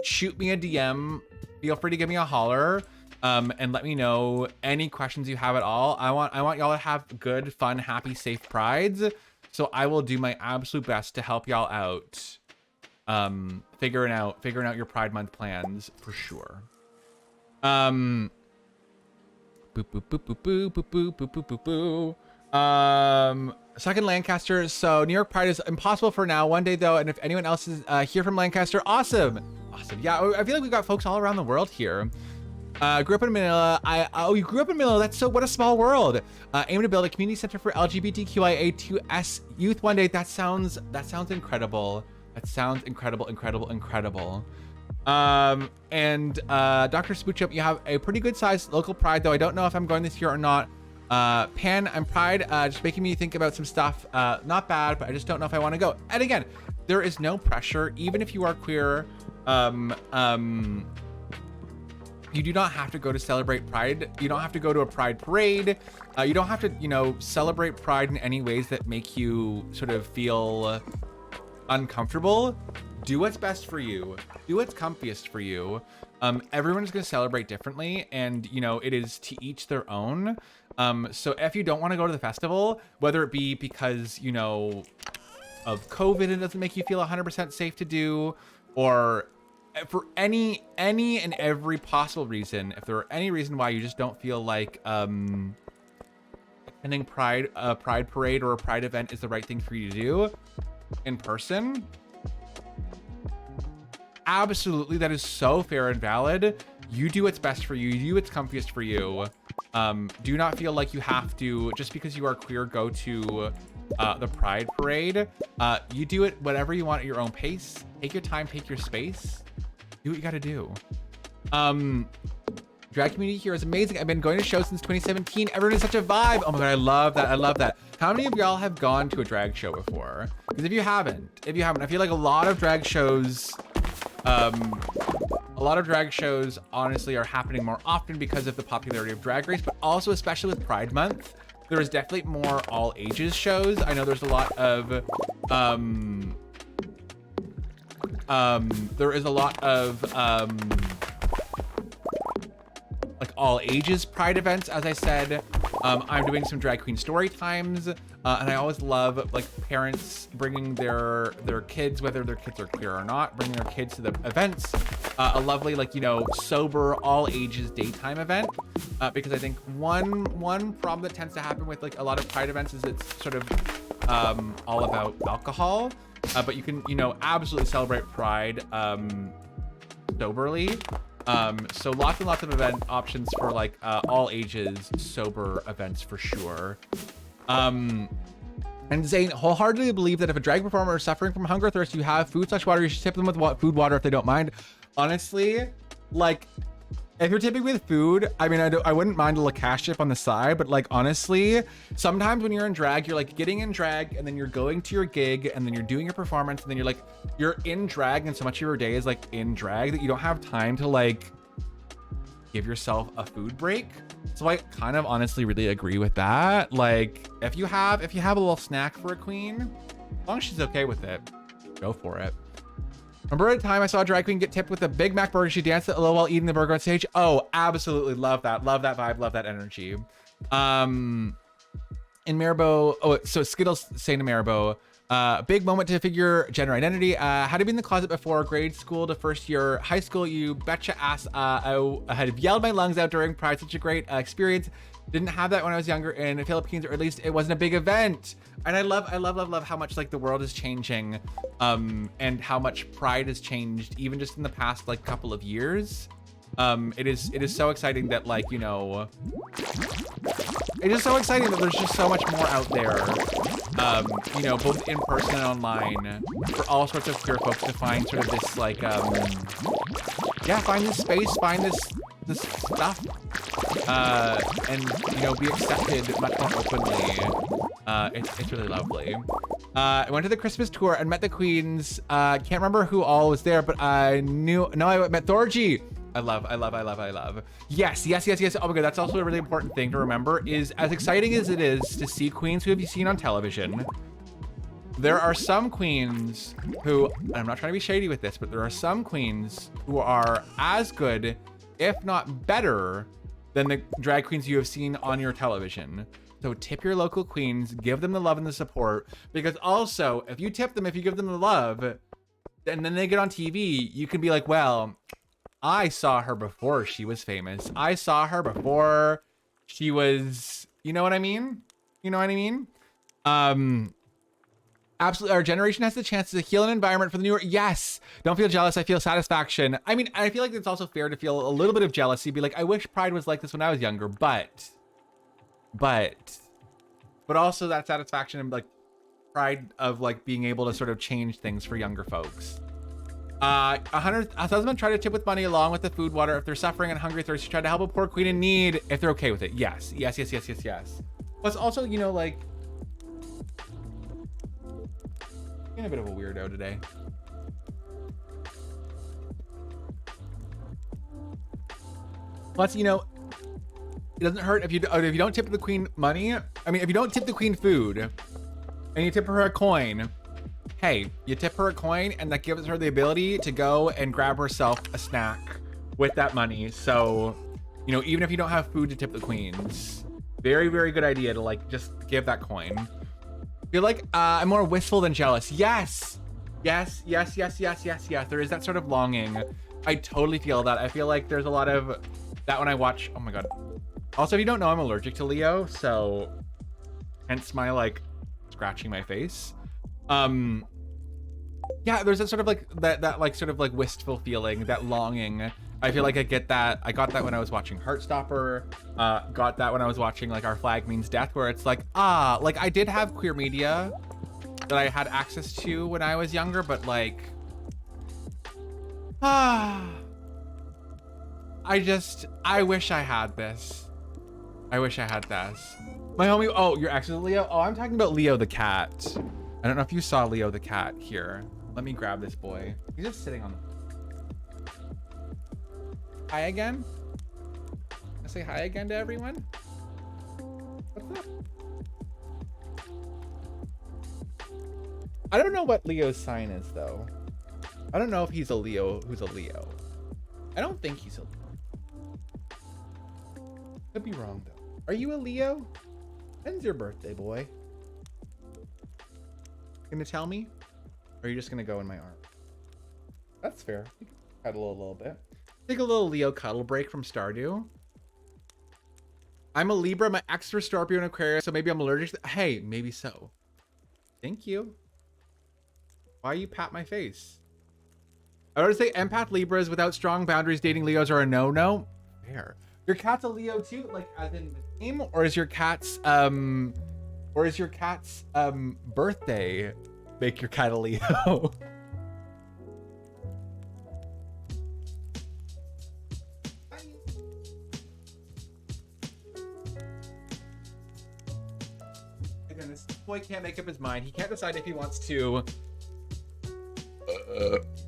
shoot me a DM. Feel free to give me a holler, and let me know any questions you have at all. I want y'all to have good, fun, happy, safe Prides. So I will do my absolute best to help y'all out. Figuring out your Pride Month plans for sure. Boop boop boop boop boop boop boop boop boop boop. Second Lancaster. So New York Pride is impossible for now. One day though, and if anyone else is here from Lancaster, awesome. Yeah, I feel like we've got folks all around the world here. Grew up in Manila. Oh, you grew up in Manila. That's so, what a small world. Aim to build a community center for LGBTQIA2S youth one day. That sounds incredible. That sounds incredible. And Dr. Spoochup, you have a pretty good sized local Pride, though I don't know if I'm going this year or not. Pan, I'm Pride, just making me think about some stuff. Not bad, but I just don't know if I want to go. And again, there is no pressure, even if you are queer. You do not have to go to celebrate Pride. You don't have to go to a Pride parade. You don't have to, celebrate Pride in any ways that make you sort of feel uncomfortable. Do what's best for you. Do what's comfiest for you. Everyone's going to celebrate differently, and it is to each their own. So if you don't want to go to the festival, whether it be because of COVID and it doesn't make you feel 100% safe to do, or for any and every possible reason, if there are any reason why you just don't feel like attending a pride parade or a pride event is the right thing for you to do in person, absolutely, that is so fair and valid. You do what's best for you. You do what's comfiest for you. Do not feel like you have to, just because you are queer, go to the pride parade. You do it whatever you want at your own pace. Take your time, take your space. Do what you gotta do. Drag community here is amazing. I've been going to shows since 2017. Everyone is such a vibe. Oh my god, I love that. I love that. How many of y'all have gone to a drag show before? Because if you haven't, I feel like a lot of drag shows, honestly are happening more often because of the popularity of Drag Race, but also especially with Pride Month, there is definitely more all ages shows. I know there's a lot of, there is a lot of, like all ages Pride events, as I said. I'm doing some drag queen story times, and I always love like parents bringing their kids, whether their kids are queer or not, bringing their kids to the events. A lovely, like, you know, sober all ages daytime event, because I think one problem that tends to happen with like a lot of Pride events is it's sort of all about alcohol, but you can, you know, absolutely celebrate Pride soberly. So lots and lots of event options for like all ages sober events for sure. And Zane, wholeheartedly believe that if a drag performer is suffering from hunger or thirst, you have food/water, you should tip them with food, water if they don't mind. Honestly, like, if you're tipping with food, I mean, I wouldn't mind a little cash tip on the side, but like, honestly, sometimes when you're in drag, you're like getting in drag and then you're going to your gig and then you're doing your performance and then you're in drag and so much of your day is like in drag that you don't have time to like give yourself a food break. So I kind of honestly really agree with that. Like, if you have a little snack for a queen, as long as she's okay with it, go for it. Remember a time I saw a drag queen get tipped with a Big Mac burger. She danced a little while eating the burger on stage. Oh, absolutely love that. Love that vibe. Love that energy. In Maribou, oh, so Skittles saying to Maribou, big moment to figure gender identity. Had to be in the closet before grade school to first year high school. You betcha ass. I had yelled my lungs out during Pride. Such a great experience. Didn't have that when I was younger in the Philippines, or at least it wasn't a big event. And I love how much like the world is changing, and how much Pride has changed even just in the past like couple of years. It is so exciting that, like, you know, it is so exciting that there's just so much more out there, you know, both in person and online, for all sorts of queer folks to find sort of this like, yeah, find this space, find this stuff, and, you know, be accepted much more openly. It's really lovely. I went to the Christmas tour and met the queens. Can't remember who all was there, but I met Thorgy. I love. Yes. Oh my god, that's also a really important thing to remember, is as exciting as it is to see queens who have you seen on television, there are some queens who, and I'm not trying to be shady with this, but there are some queens who are as good, if not better, than the drag queens you have seen on your television. So tip your local queens, give them the love and the support, because also, if you tip them, if you give them the love, and then they get on TV, you can be like, well, I saw her before she was famous. I saw her before she was, you know what I mean? Absolutely, our generation has the chance to heal an environment for the newer. Yes, don't feel jealous. I feel satisfaction. I mean, I feel like it's also fair to feel a little bit of jealousy. Be like, I wish Pride was like this when I was younger, but also that satisfaction and like pride of like being able to sort of change things for younger folks. 1,000 try to tip with money along with the food, water if they're suffering and hungry, thirsty. Try to help a poor queen in need if they're okay with it. Yes. Plus also, you know, like, being a bit of a weirdo today. Plus, you know, it doesn't hurt if you don't tip the queen money. I mean, if you don't tip the queen food and you tip her a coin, hey, you tip her a coin and that gives her the ability to go and grab herself a snack with that money. So, you know, even if you don't have food to tip the queens, very, very good idea to like just give that coin. Feel like I'm more wistful than jealous. Yes. Yes, yes, yes, yes, yes, yes. There is that sort of longing. I totally feel that. I feel like there's a lot of that when I watch. Oh my God. Also, if you don't know, I'm allergic to Leo, so hence my like scratching my face. Yeah, there's that sort of like that like sort of like wistful feeling, that longing. I feel like I get that. I got that when I was watching Heartstopper. Got that when I was watching like Our Flag Means Death, where it's like, like I did have queer media that I had access to when I was younger, but like, I wish I had this. I wish I had this. My homie, oh, your ex is Leo? Oh, I'm talking about Leo the cat. I don't know if you saw Leo the cat here. Let me grab this boy. He's just sitting on the... Hi again? I say hi again to everyone? What's up? I don't know what Leo's sign is though. I don't know if he's a Leo who's a Leo. I don't think he's a Leo. Could be wrong though. Are you a Leo? When's your birthday, boy? Gonna tell me? Or are you just gonna go in my arm? That's fair. You can cuddle a little bit. Take a little Leo cuddle break from Stardew. I'm a Libra, my ex was Scorpio and Aquarius, so maybe I'm allergic to hey, maybe so. Thank you. Why you pat my face? I would say empath Libras without strong boundaries dating Leos are a no-no. Fair. Your cat's a Leo too, like as in the name, or is your cat's birthday make your cat a Leo? Again, this boy can't make up his mind. He can't decide if he wants to.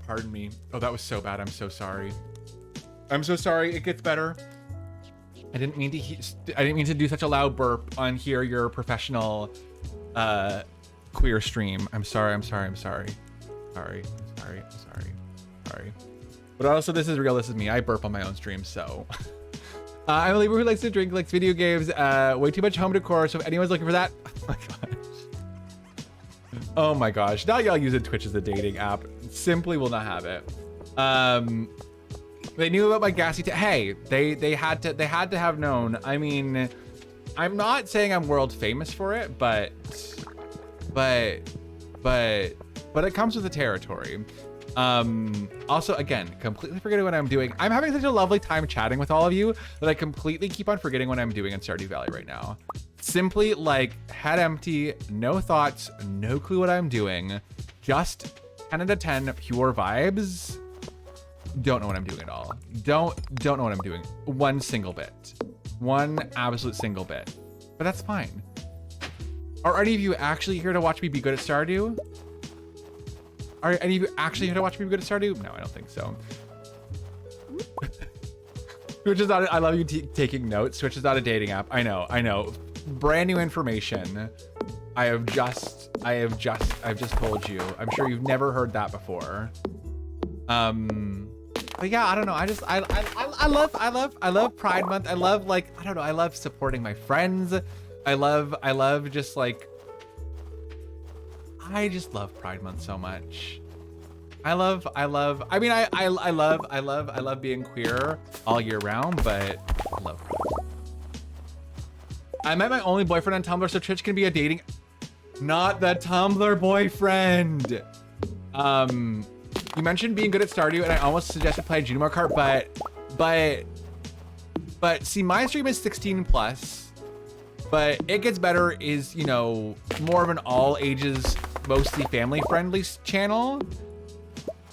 Pardon me. Oh, that was so bad. I'm so sorry. I'm so sorry. It gets better. I didn't mean to do such a loud burp on here your professional queer stream. I'm sorry. Sorry. But also, this is real. This is me. I burp on my own stream, so. I'm a Libra who likes to drink, likes video games, way too much home decor. So if anyone's looking for that, oh my gosh. Oh my gosh. Now y'all using Twitch as a dating app. Simply will not have it. They knew about my gassy hey, they had to have known. I mean, I'm not saying I'm world famous for it, but it comes with the territory. Also, again, completely forgetting what I'm doing. I'm having such a lovely time chatting with all of you that I completely keep on forgetting what I'm doing in Stardew Valley right now. Simply like head empty, no thoughts, no clue what I'm doing. Just 10 out of 10 pure vibes. Don't know what I'm doing at all. Don't know what I'm doing. One single bit. One absolute single bit. But that's fine. Are any of you actually here to watch me be good at Stardew? Are any of you actually here to watch me be good at Stardew? No, I don't think so. Twitch is not, I love you taking notes. Twitch is not a dating app. I know. Brand new information. I've just told you. I'm sure you've never heard that before. But yeah, I don't know. I love Pride Month. I love like, I don't know. I love supporting my friends. I just like, I just love Pride Month so much. I love being queer all year round, but I love Pride. I met my only boyfriend on Tumblr, so Twitch can be a dating, not the Tumblr boyfriend. You mentioned being good at Stardew, and I almost suggested playing Junimo Kart, but see, my stream is 16 plus, but It Gets Better is, you know, more of an all ages, mostly family friendly channel.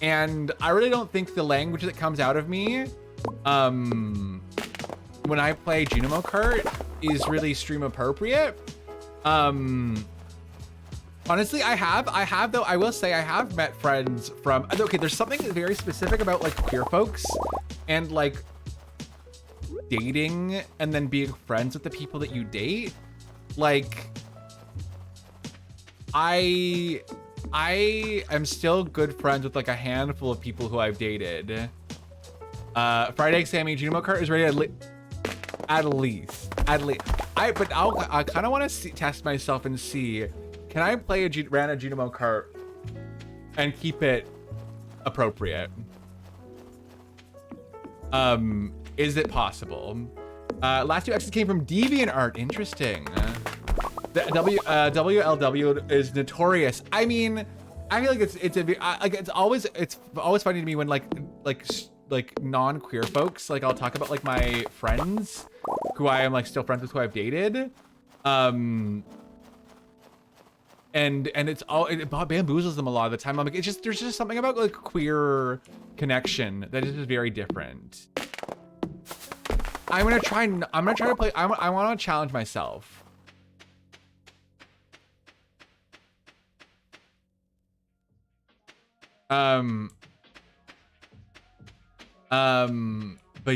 And I really don't think the language that comes out of me, when I play Junimo Kart is really stream appropriate. Honestly, I have though, I will say I have met friends from, okay, there's something very specific about like queer folks and like dating and then being friends with the people that you date. Like, I am still good friends with like a handful of people who I've dated. Friday Sammy, Junimo Kart is ready at least. I kind of want to test myself and see can I play ran a Junimo cart and keep it appropriate? Is it possible? Last two X's came from DeviantArt. Interesting. The WLW is notorious. I mean, I feel like it's always funny to me when like non-queer folks, like I'll talk about like my friends who I am like still friends with, who I've dated, and it bamboozles them a lot of the time. I'm like, there's just something about like queer connection that is just very different. I'm gonna try to play. I want to challenge myself. But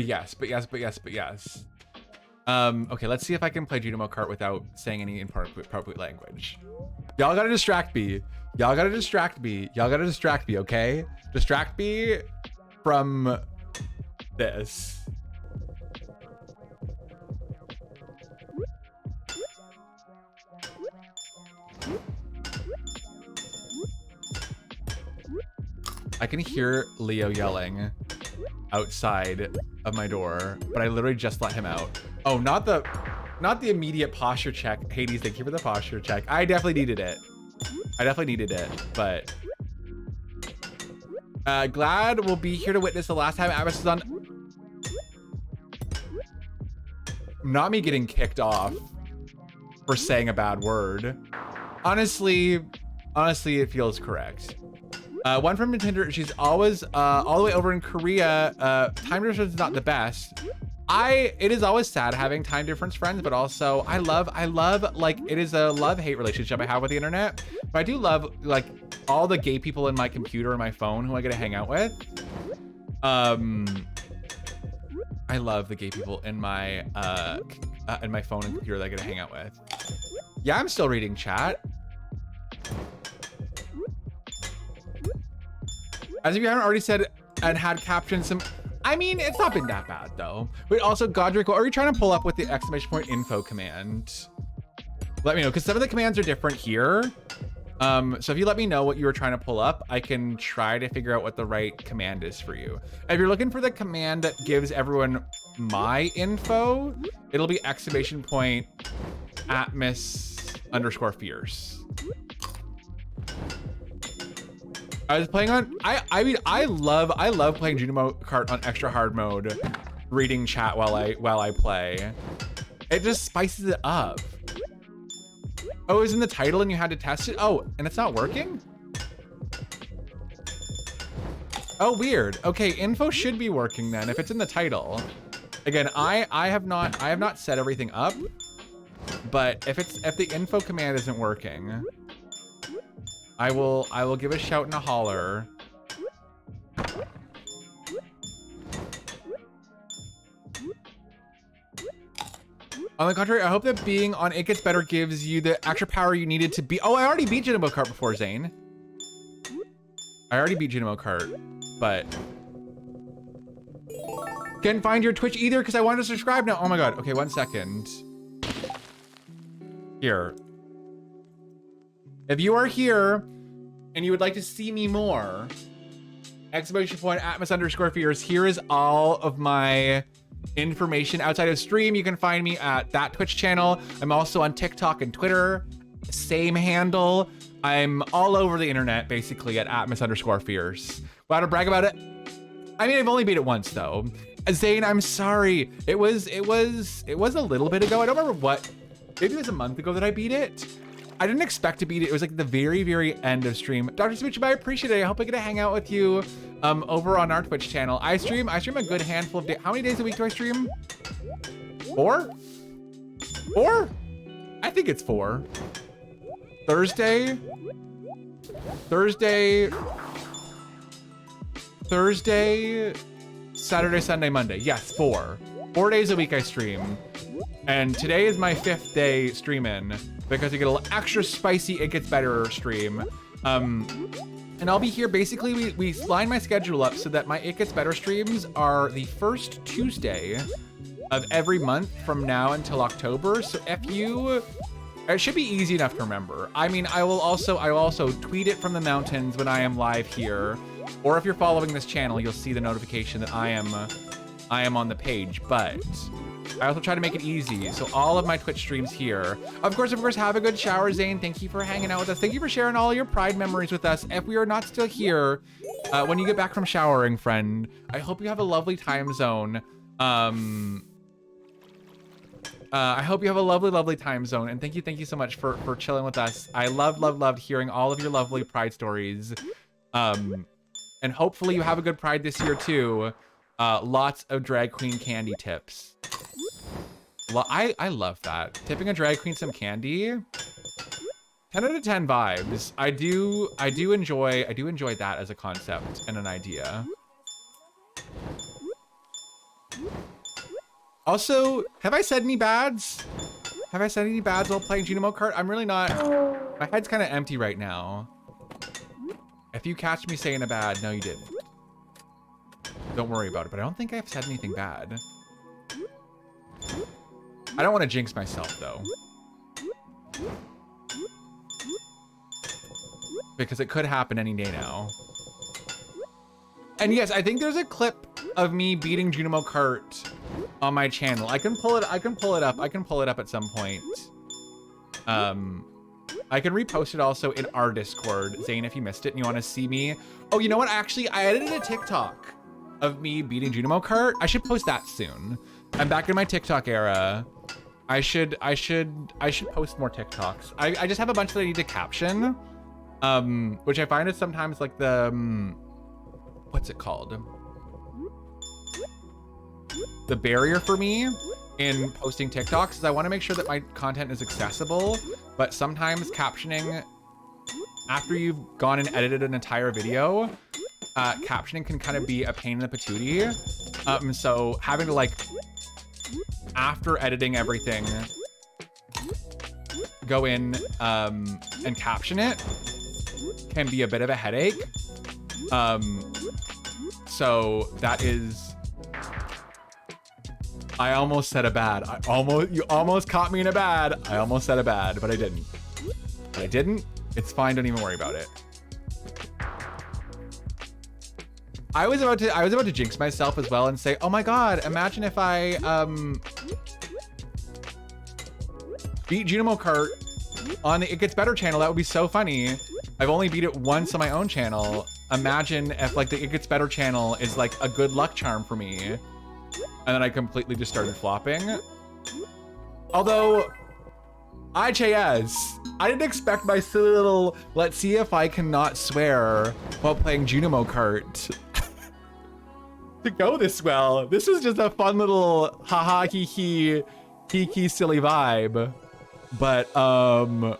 yes. Okay, let's see if I can play Junimo Kart without saying any inappropriate language. Y'all gotta distract me. Y'all gotta distract me, okay? Distract me from this. I can hear Leo yelling outside of my door, but I literally just let him out. Oh, not the immediate posture check. Hades, thank you for the posture check. I definitely needed it. But glad we'll be here to witness the last time Atmos is on. Not me getting kicked off for saying a bad word. Honestly, it feels correct. One from Nintendo, she's always all the way over in Korea. Time difference is not the best. It is always sad having time difference friends, but also I love, like, it is a love-hate relationship I have with the internet. But I do love, like, all the gay people in my computer and my phone who I get to hang out with. I love the gay people in my phone and computer that I get to hang out with. Yeah, I'm still reading chat. As if you haven't already said and had captioned some, I mean, it's not been that bad though. But also, Godric, what are you trying to pull up with the !info command? Let me know, because some of the commands are different here. So if you let me know what you were trying to pull up, I can try to figure out what the right command is for you. If you're looking for the command that gives everyone my info, it'll be !Atmos_fierce. I was playing on, I mean, I love playing Junimo Kart on extra hard mode, reading chat while I play. It just spices it up. Oh, it was in the title and you had to test it? Oh, and it's not working? Oh, weird. Okay, info should be working then if it's in the title. Again, I have not set everything up, but if the info command isn't working, I will give a shout and a holler. On the contrary, I hope that being on It Gets Better gives you the extra power you needed to be. Oh, I already beat Junimo Kart before, Zane. I already beat Junimo Kart, but can't find your Twitch either because I wanted to subscribe now. Oh my God. Okay, 1 second. Here. If you are here and you would like to see me more, !Atmos_fierce. Here is all of my information outside of stream. You can find me at that Twitch channel. I'm also on TikTok and Twitter. Same handle. I'm all over the internet basically at !Atmos_fierce. Wow, to brag about it. I mean, I've only beat it once though. Zane, I'm sorry. It was a little bit ago. I don't remember what. Maybe it was a month ago that I beat it. I didn't expect to beat it. It was like the very, very end of stream. Dr. Smoochie, I appreciate it. I hope I get to hang out with you over on our Twitch channel. I stream a good handful of days. How many days a week do I stream? 4? 4? I think it's 4. Thursday, Saturday, Sunday, Monday. Yes, 4. 4 days a week I stream. And today is my 5th day streaming because you get a little extra spicy It Gets Better stream. And I'll be here, basically, we line my schedule up so that my It Gets Better streams are the first Tuesday of every month from now until October. So if you It should be easy enough to remember. I mean, I will also tweet it from the mountains when I am live here. Or if you're following this channel, you'll see the notification that I am on the page. But I also try to make it easy. So all of my Twitch streams here. Of course, have a good shower, Zane. Thank you for hanging out with us. Thank you for sharing all your Pride memories with us. If we are not still here, when you get back from showering, friend, I hope you have a lovely time zone. I hope you have a lovely, lovely time zone. And thank you so much for chilling with us. I loved hearing all of your lovely Pride stories. And hopefully you have a good Pride this year too. Lots of drag queen candy tips. I love that. Tipping a drag queen some candy. 10 out of 10 vibes. I do enjoy that as a concept and an idea. Also, have I said any bads? Have I said any bads while playing Junimo Kart? I'm really not. My head's kind of empty right now. If you catch me saying a bad, no, you didn't. Don't worry about it, but I don't think I've said anything bad. I don't want to jinx myself, though. Because it could happen any day now. And yes, I think there's a clip of me beating Junimo Kart on my channel. I can pull it up at some point. I can repost it also in our Discord, Zane, if you missed it and you want to see me. Oh, you know what? Actually, I edited a TikTok of me beating Junimo Kart. I should post that soon. I'm back in my TikTok era. I should post more TikToks. I just have a bunch that I need to caption, which I find is sometimes like the what's it called? The barrier for me in posting TikToks is I want to make sure that my content is accessible, but sometimes captioning after you've gone and edited an entire video, captioning can kind of be a pain in the patootie. So having to like, after editing everything, go in and caption it can be a bit of a headache. So that is, I almost said a bad. You almost caught me in a bad. I almost said a bad, but I didn't. It's fine, don't even worry about it. I was about to jinx myself as well and say, oh my god, imagine if I beat Junimo Kart on the It Gets Better channel. That would be so funny. I've only beat it once on my own channel. Imagine if like the It Gets Better channel is like a good luck charm for me. And then I completely just started flopping. Although, IJS, I didn't expect my silly little, let's see if I cannot swear while playing Junimo Kart to go this well. This is just a fun little haha hee silly vibe. But, I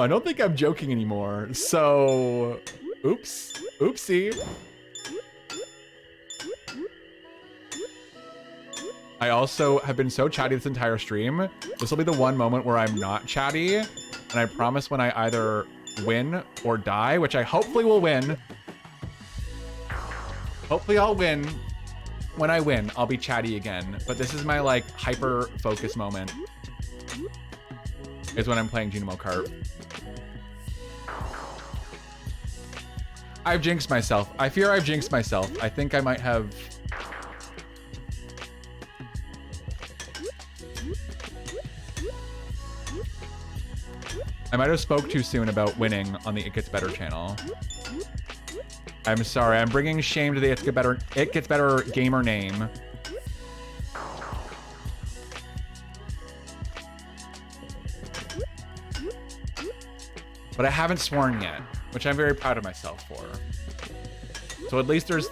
don't think I'm joking anymore. So, oopsie. I also have been so chatty this entire stream. This will be the one moment where I'm not chatty. And I promise when I either win or die, which I hopefully will win. Hopefully I'll win. When I win, I'll be chatty again. But this is my like hyper focus moment. Is when I'm playing Junimo Kart. I've jinxed myself. I fear I've jinxed myself. I think I might have... I might have spoke too soon about winning on the It Gets Better channel. I'm sorry, I'm bringing shame to the It Gets Better gamer name. But I haven't sworn yet, which I'm very proud of myself for. So at least there's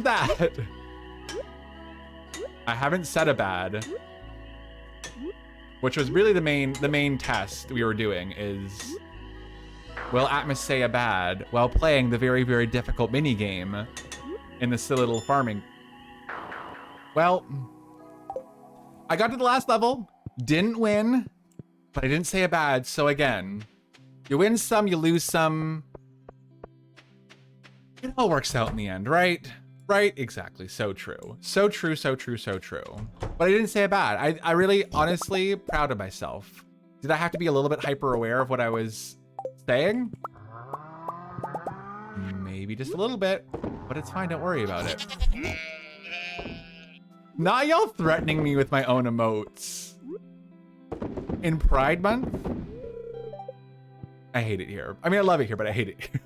that. I haven't said a bad. Which was really the main test we were doing is, will Atmos say a bad while playing the very, very difficult mini game in the silly little farming? Well, I got to the last level, didn't win, but I didn't say a bad. So again, you win some, you lose some. It all works out in the end, right? Right? Exactly. So true. So true, so true, so true. but I didn't say it bad. I really, honestly, proud of myself. Did I have to be a little bit hyper aware of what I was saying? Maybe just a little bit, but it's fine. Don't worry about it. Not y'all threatening me with my own emotes. In Pride Month? I hate it here. I mean, I love it here, but I hate it here.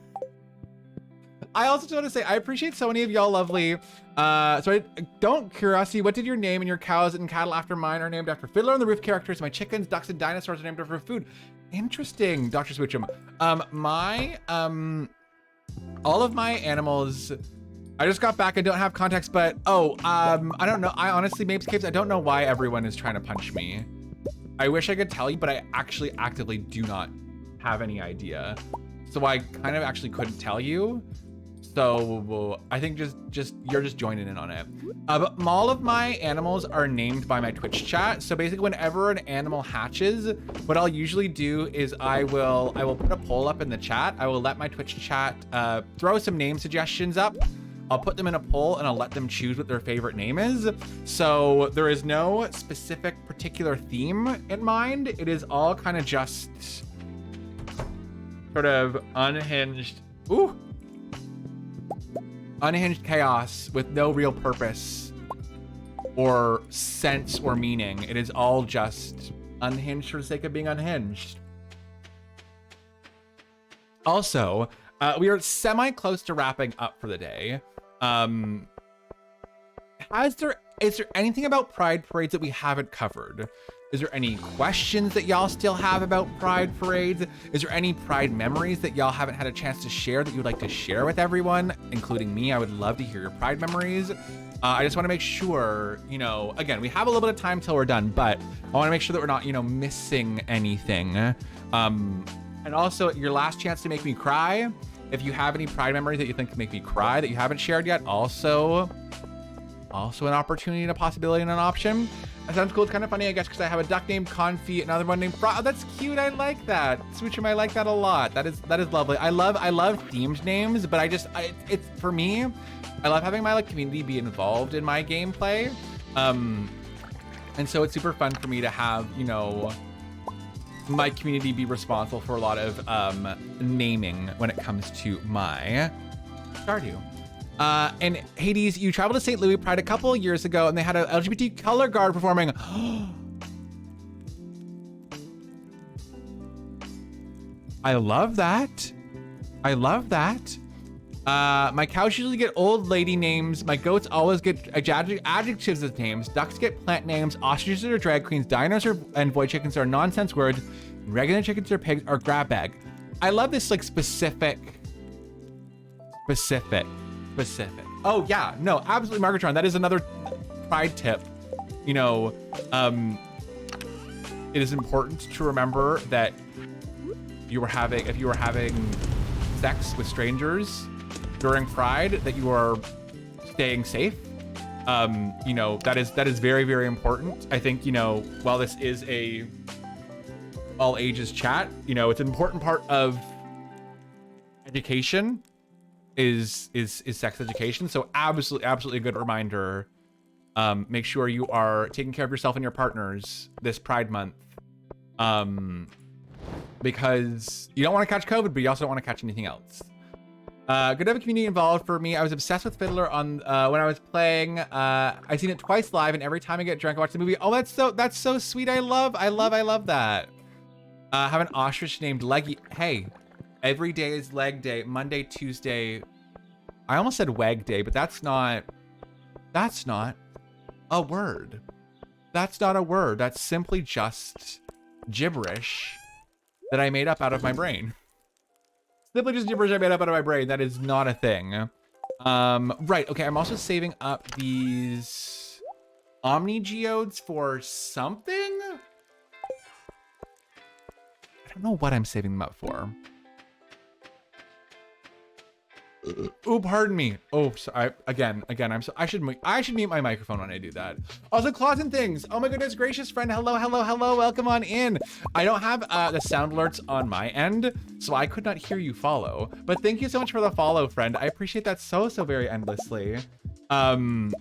I also just want to say, I appreciate so many of y'all lovely. Curiosity, what did your name and your cows and cattle after mine are named after Fiddler on the Roof characters? My chickens, ducks, and dinosaurs are named after food. Interesting, Dr. Switchum. All of my animals, I just got back. I don't have context, but I don't know. I honestly, Mapes Capes, I don't know why everyone is trying to punch me. I wish I could tell you, but I actually actively do not have any idea. So I kind of actually couldn't tell you. So I think just you're just joining in on it. But all of my animals are named by my Twitch chat. So basically whenever an animal hatches, what I'll usually do is I will put a poll up in the chat. I will let my Twitch chat throw some name suggestions up. I'll put them in a poll and I'll let them choose what their favorite name is. So there is no specific particular theme in mind. It is all kind of just sort of unhinged. Unhinged chaos with no real purpose or sense or meaning. It is all just unhinged for the sake of being unhinged. Also, we are semi close to wrapping up for the day. Is there anything about Pride parades that we haven't covered? Is there any questions that y'all still have about Pride parades? Is there any Pride memories that y'all haven't had a chance to share that you'd like to share with everyone, including me? I would love to hear your Pride memories. I just want to make sure, again, we have a little bit of time till we're done, but I want to make sure that we're not, missing anything. And also, your last chance to make me cry. If you have any Pride memories that you think can make me cry that you haven't shared yet, also an opportunity and a possibility and an option. That sounds cool. It's kind of funny, I guess, because I have a duck named Confit, another one named Fro. Oh, that's cute. I like that. Switchum, I like that a lot. That is lovely. I love themed names, but it's for me, I love having my community be involved in my gameplay. And so it's super fun for me to have, my community be responsible for a lot of naming when it comes to my Stardew. And Hades, you traveled to St. Louis Pride a couple years ago and they had an LGBT color guard performing. I love that. My cows usually get old lady names. My goats always get adjectives as names. Ducks get plant names. Ostriches are drag queens. Dinos and void chickens are nonsense words. Regular chickens or pigs are grab bag. I love this specific. Oh yeah, no, absolutely, Margatron. That is another Pride tip. It is important to remember that if you were having sex with strangers during Pride, that you are staying safe. That is very, very important. I think, while this is a all ages chat, it's an important part of education is sex education. So absolutely a good reminder. Make sure you are taking care of yourself and your partners this Pride Month. Because you don't want to catch COVID, but you also don't want to catch anything else. Good to have a community involved. For me, I was obsessed with Fiddler on when I was playing. I've seen it twice live, and every time I get drunk, I watch the movie. Oh, that's so sweet. I love that. Have an ostrich named Leggy. Hey, every day is leg day. Monday, Tuesday. I almost said wag day, but that's not a word. That's not a word. That's simply just gibberish that I made up out of my brain. Simply just gibberish I made up out of my brain. That is not a thing. Right, okay, I'm also saving up these Omni Geodes for something? I don't know what I'm saving them up for. Oh, pardon me. Oh, sorry. Again, I should mute my microphone when I do that. Also, Claws and Things. Oh my goodness gracious, friend. Hello. Welcome on in. I don't have the sound alerts on my end, so I could not hear you follow. But thank you so much for the follow, friend. I appreciate that so very endlessly. Thank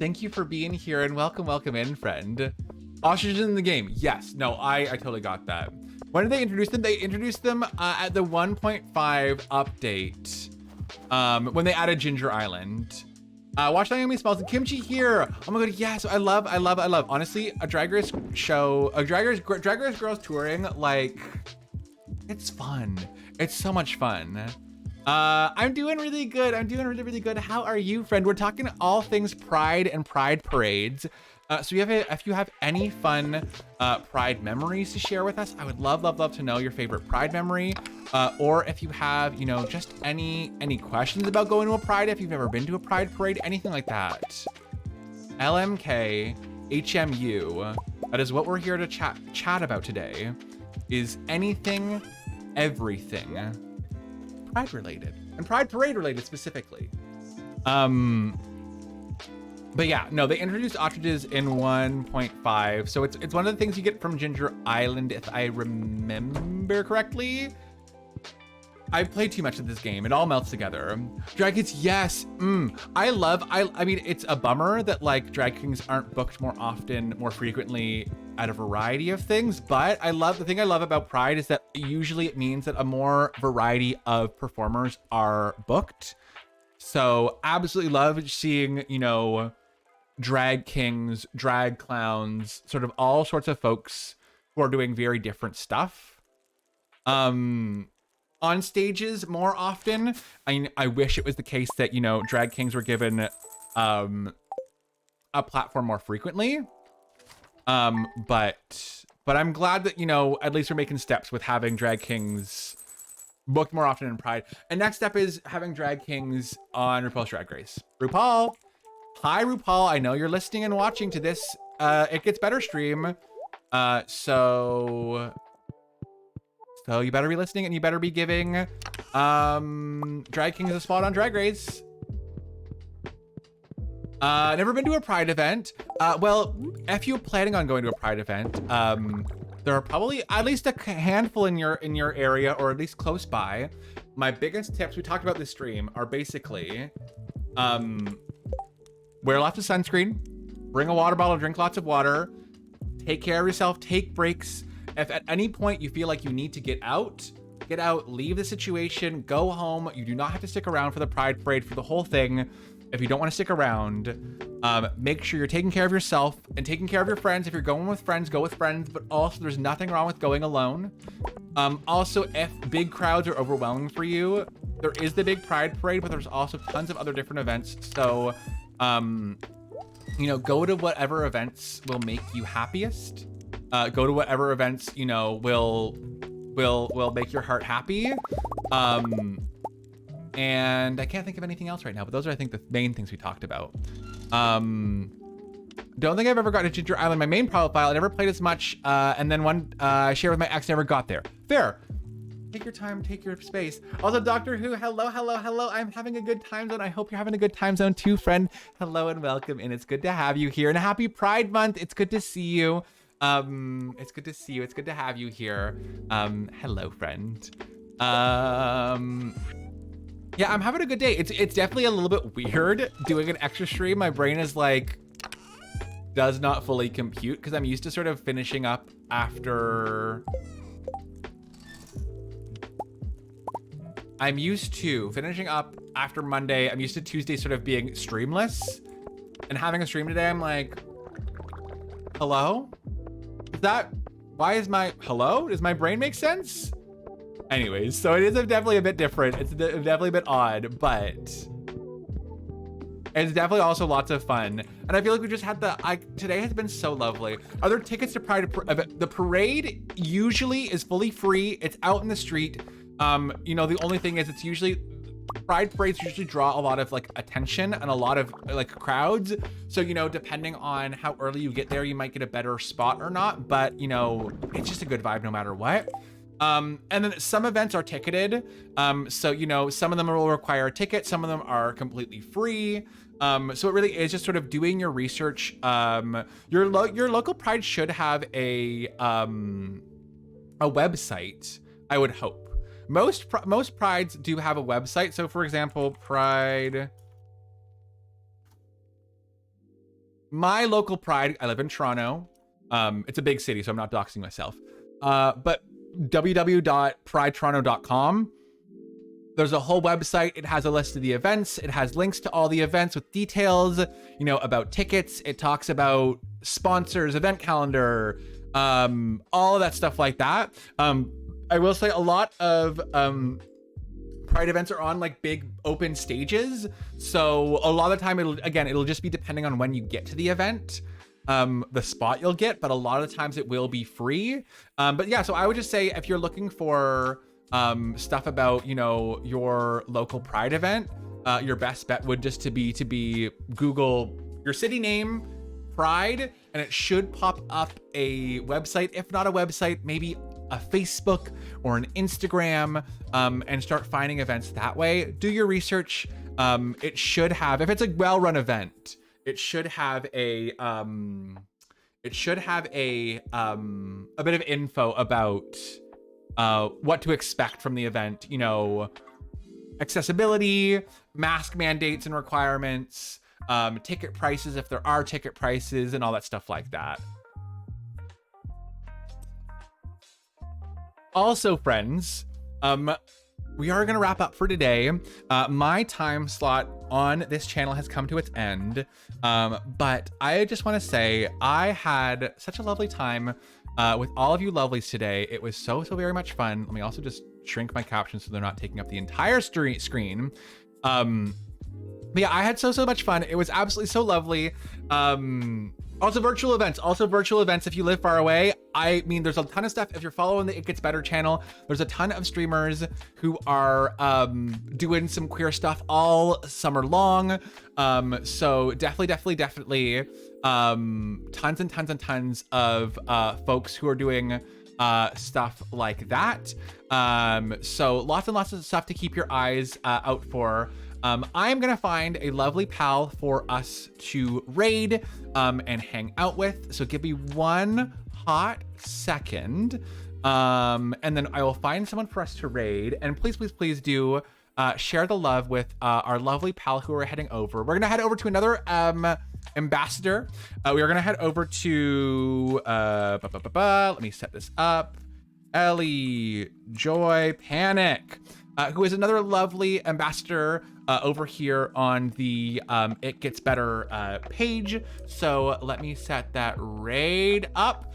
Thank you for being here and welcome in, friend. Ostriches in the game. Yes. No, I totally got that. When did they introduce them? They introduced them at the 1.5 update. When they added Ginger Island. Watch Naomi Smells and Kimchi here. Oh my god, yes. I love. Honestly, a Drag Race show, Drag Race Girls Touring, like, it's fun. It's so much fun. I'm doing really good. I'm doing really good. How are you, friend? We're talking all things Pride and Pride parades. So if you have any fun Pride memories to share with us, I would love to know your favorite Pride memory. Or if you have, you know, just any questions about going to a Pride, if you've never been to a Pride parade, anything like that. LMK, HMU, that is what we're here to chat about today, is anything, everything Pride related, and Pride parade related specifically. But yeah, no, they introduced ostriches in 1.5, so it's one of the things you get from Ginger Island, if I remember correctly. I played too much of this game. It all melts together. Drag Kings, yes. I mean, it's a bummer that like Drag Kings aren't booked more often, more frequently at a variety of things, but the thing I love about Pride is that usually it means that a more variety of performers are booked. So absolutely love seeing, you know, drag kings, drag clowns, sort of all sorts of folks who are doing very different stuff. On stages more often. I wish it was the case that, you know, drag kings were given a platform more frequently. But I'm glad that, you know, at least we're making steps with having drag kings booked more often in Pride. And next step is having drag kings on RuPaul's Drag Race. RuPaul, hi RuPaul, I know you're listening and watching to this It Gets Better stream. So you better be listening and you better be giving drag kings a spot on Drag Race. Never been to a Pride event. Well, if you're planning on going to a Pride event, there are probably at least a handful in your area, or at least close by. My biggest tips, we talked about this stream, are basically wear lots of sunscreen, bring a water bottle, drink lots of water, take care of yourself, take breaks. If at any point you feel like you need to get out, leave the situation, go home. You do not have to stick around for the Pride Parade for the whole thing. If you don't want to stick around, make sure you're taking care of yourself and taking care of your friends. If you're going with friends, go with friends, but also there's nothing wrong with going alone. Also, if big crowds are overwhelming for you, there is the big Pride Parade, but there's also tons of other different events. So, you know, go to whatever events will make you happiest. Go to whatever events, you know, will make your heart happy. And I can't think of anything else right now, but those are, I think, the main things we talked about. Don't think I've ever gotten to Ginger Island. My main profile, I never played as much, and then one I shared with my ex, never got there. Fair. Take your time, take your space. Also, Doctor Who, hello. I'm having a good time zone. I hope you're having a good time zone too, friend. Hello and welcome, and it's good to have you here. And a happy Pride Month. It's good to see you. It's good to see you. It's good to have you here. Hello, friend. Yeah, I'm having a good day. It's definitely a little bit weird doing an extra stream. My brain is like, does not fully compute because I'm used to sort of finishing up after. I'm used to finishing up after Monday. I'm used to Tuesday sort of being streamless, and having a stream today, I'm like, hello? Does my brain make sense? Anyways, so it is definitely a bit different. It's definitely a bit odd, but it's definitely also lots of fun. And I feel like we just had today has been so lovely. Are there tickets to Pride? The parade usually is fully free. It's out in the street. You know, the only thing is it's usually, Pride parades usually draw a lot of like attention and a lot of like crowds. So, you know, depending on how early you get there, you might get a better spot or not, but you know, it's just a good vibe no matter what. And then some events are ticketed. So, you know, some of them will require a ticket. Some of them are completely free. So it really is just sort of doing your research. Your local Pride should have a website, I would hope. Most Prides do have a website. So for example, Pride my local Pride, I live in Toronto. It's a big city, so I'm not doxing myself. But www.pridetoronto.com. There's a whole website. It has a list of the events. It has links to all the events with details, you know, about tickets. It talks about sponsors, event calendar, all of that stuff like that. I will say a lot of Pride events are on like big open stages. So a lot of the time it'll just be depending on when you get to the event, the spot you'll get, but a lot of the times it will be free. But yeah, so I would just say if you're looking for stuff about, you know, your local Pride event, your best bet would just to be Google your city name, Pride, and it should pop up a website. If not a website, maybe a Facebook or an Instagram, and start finding events that way. Do your research. It should have, if it's a well-run event, it should have a bit of info about what to expect from the event, you know, accessibility, mask mandates and requirements, ticket prices if there are ticket prices, and all that stuff like that. Also, friends, we are going to wrap up for today. My time slot on this channel has come to its end, but I just want to say I had such a lovely time with all of you lovelies today. It was so very much fun. Let me also just shrink my captions so they're not taking up the entire screen. But yeah, I had so much fun. It was absolutely so lovely. Also virtual events if you live far away. I mean, there's a ton of stuff. If you're following the It Gets Better channel, there's a ton of streamers who are doing some queer stuff all summer long. So definitely tons and tons of folks who are doing stuff like that. So lots and lots of stuff to keep your eyes out for. I'm gonna find a lovely pal for us to raid and hang out with. So give me one hot second. And then I will find someone for us to raid. And please do share the love with our lovely pal who are heading over. We're gonna head over to another ambassador. We are gonna head over to, let me set this up. Ellie Joy Panic, who is another lovely ambassador over here on the It Gets Better page. So let me set that raid up.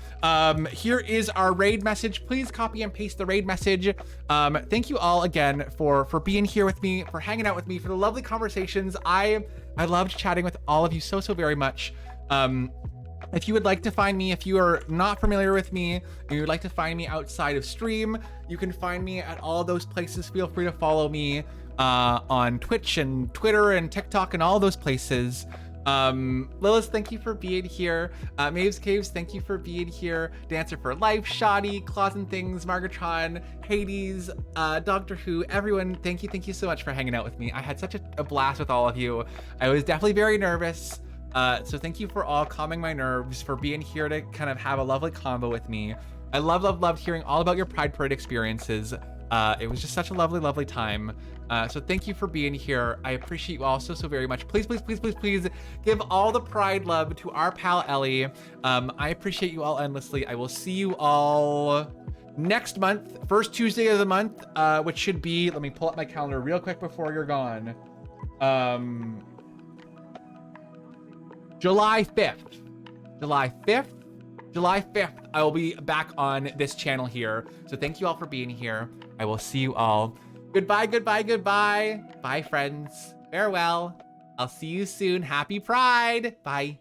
Here is our raid message. Please copy and paste the raid message. Thank you all again for being here with me, for hanging out with me, for the lovely conversations. I loved chatting with all of you so very much. If you would like to find me, if you are not familiar with me, and you would like to find me outside of stream, you can find me at all those places. Feel free to follow me on Twitch and Twitter and TikTok and all those places. Lilith, thank you for being here. Maves Caves, thank you for being here. Dancer for Life, Shoddy, Claws and Things, Margatron, Hades, Doctor Who, everyone, thank you so much for hanging out with me. I had such a blast with all of you. I was definitely very nervous. So thank you for all calming my nerves, for being here to kind of have a lovely convo with me. I loved hearing all about your Pride Parade experiences. It was just such a lovely time. So thank you for being here. I appreciate you all so very much. Please give all the Pride love to our pal Ellie. I appreciate you all endlessly. I will see you all next month, first Tuesday of the month, which should be, let me pull up my calendar real quick before you're gone. July 5th, I will be back on this channel here. So thank you all for being here. I will see you all. Goodbye. Bye, friends. Farewell. I'll see you soon. Happy Pride. Bye.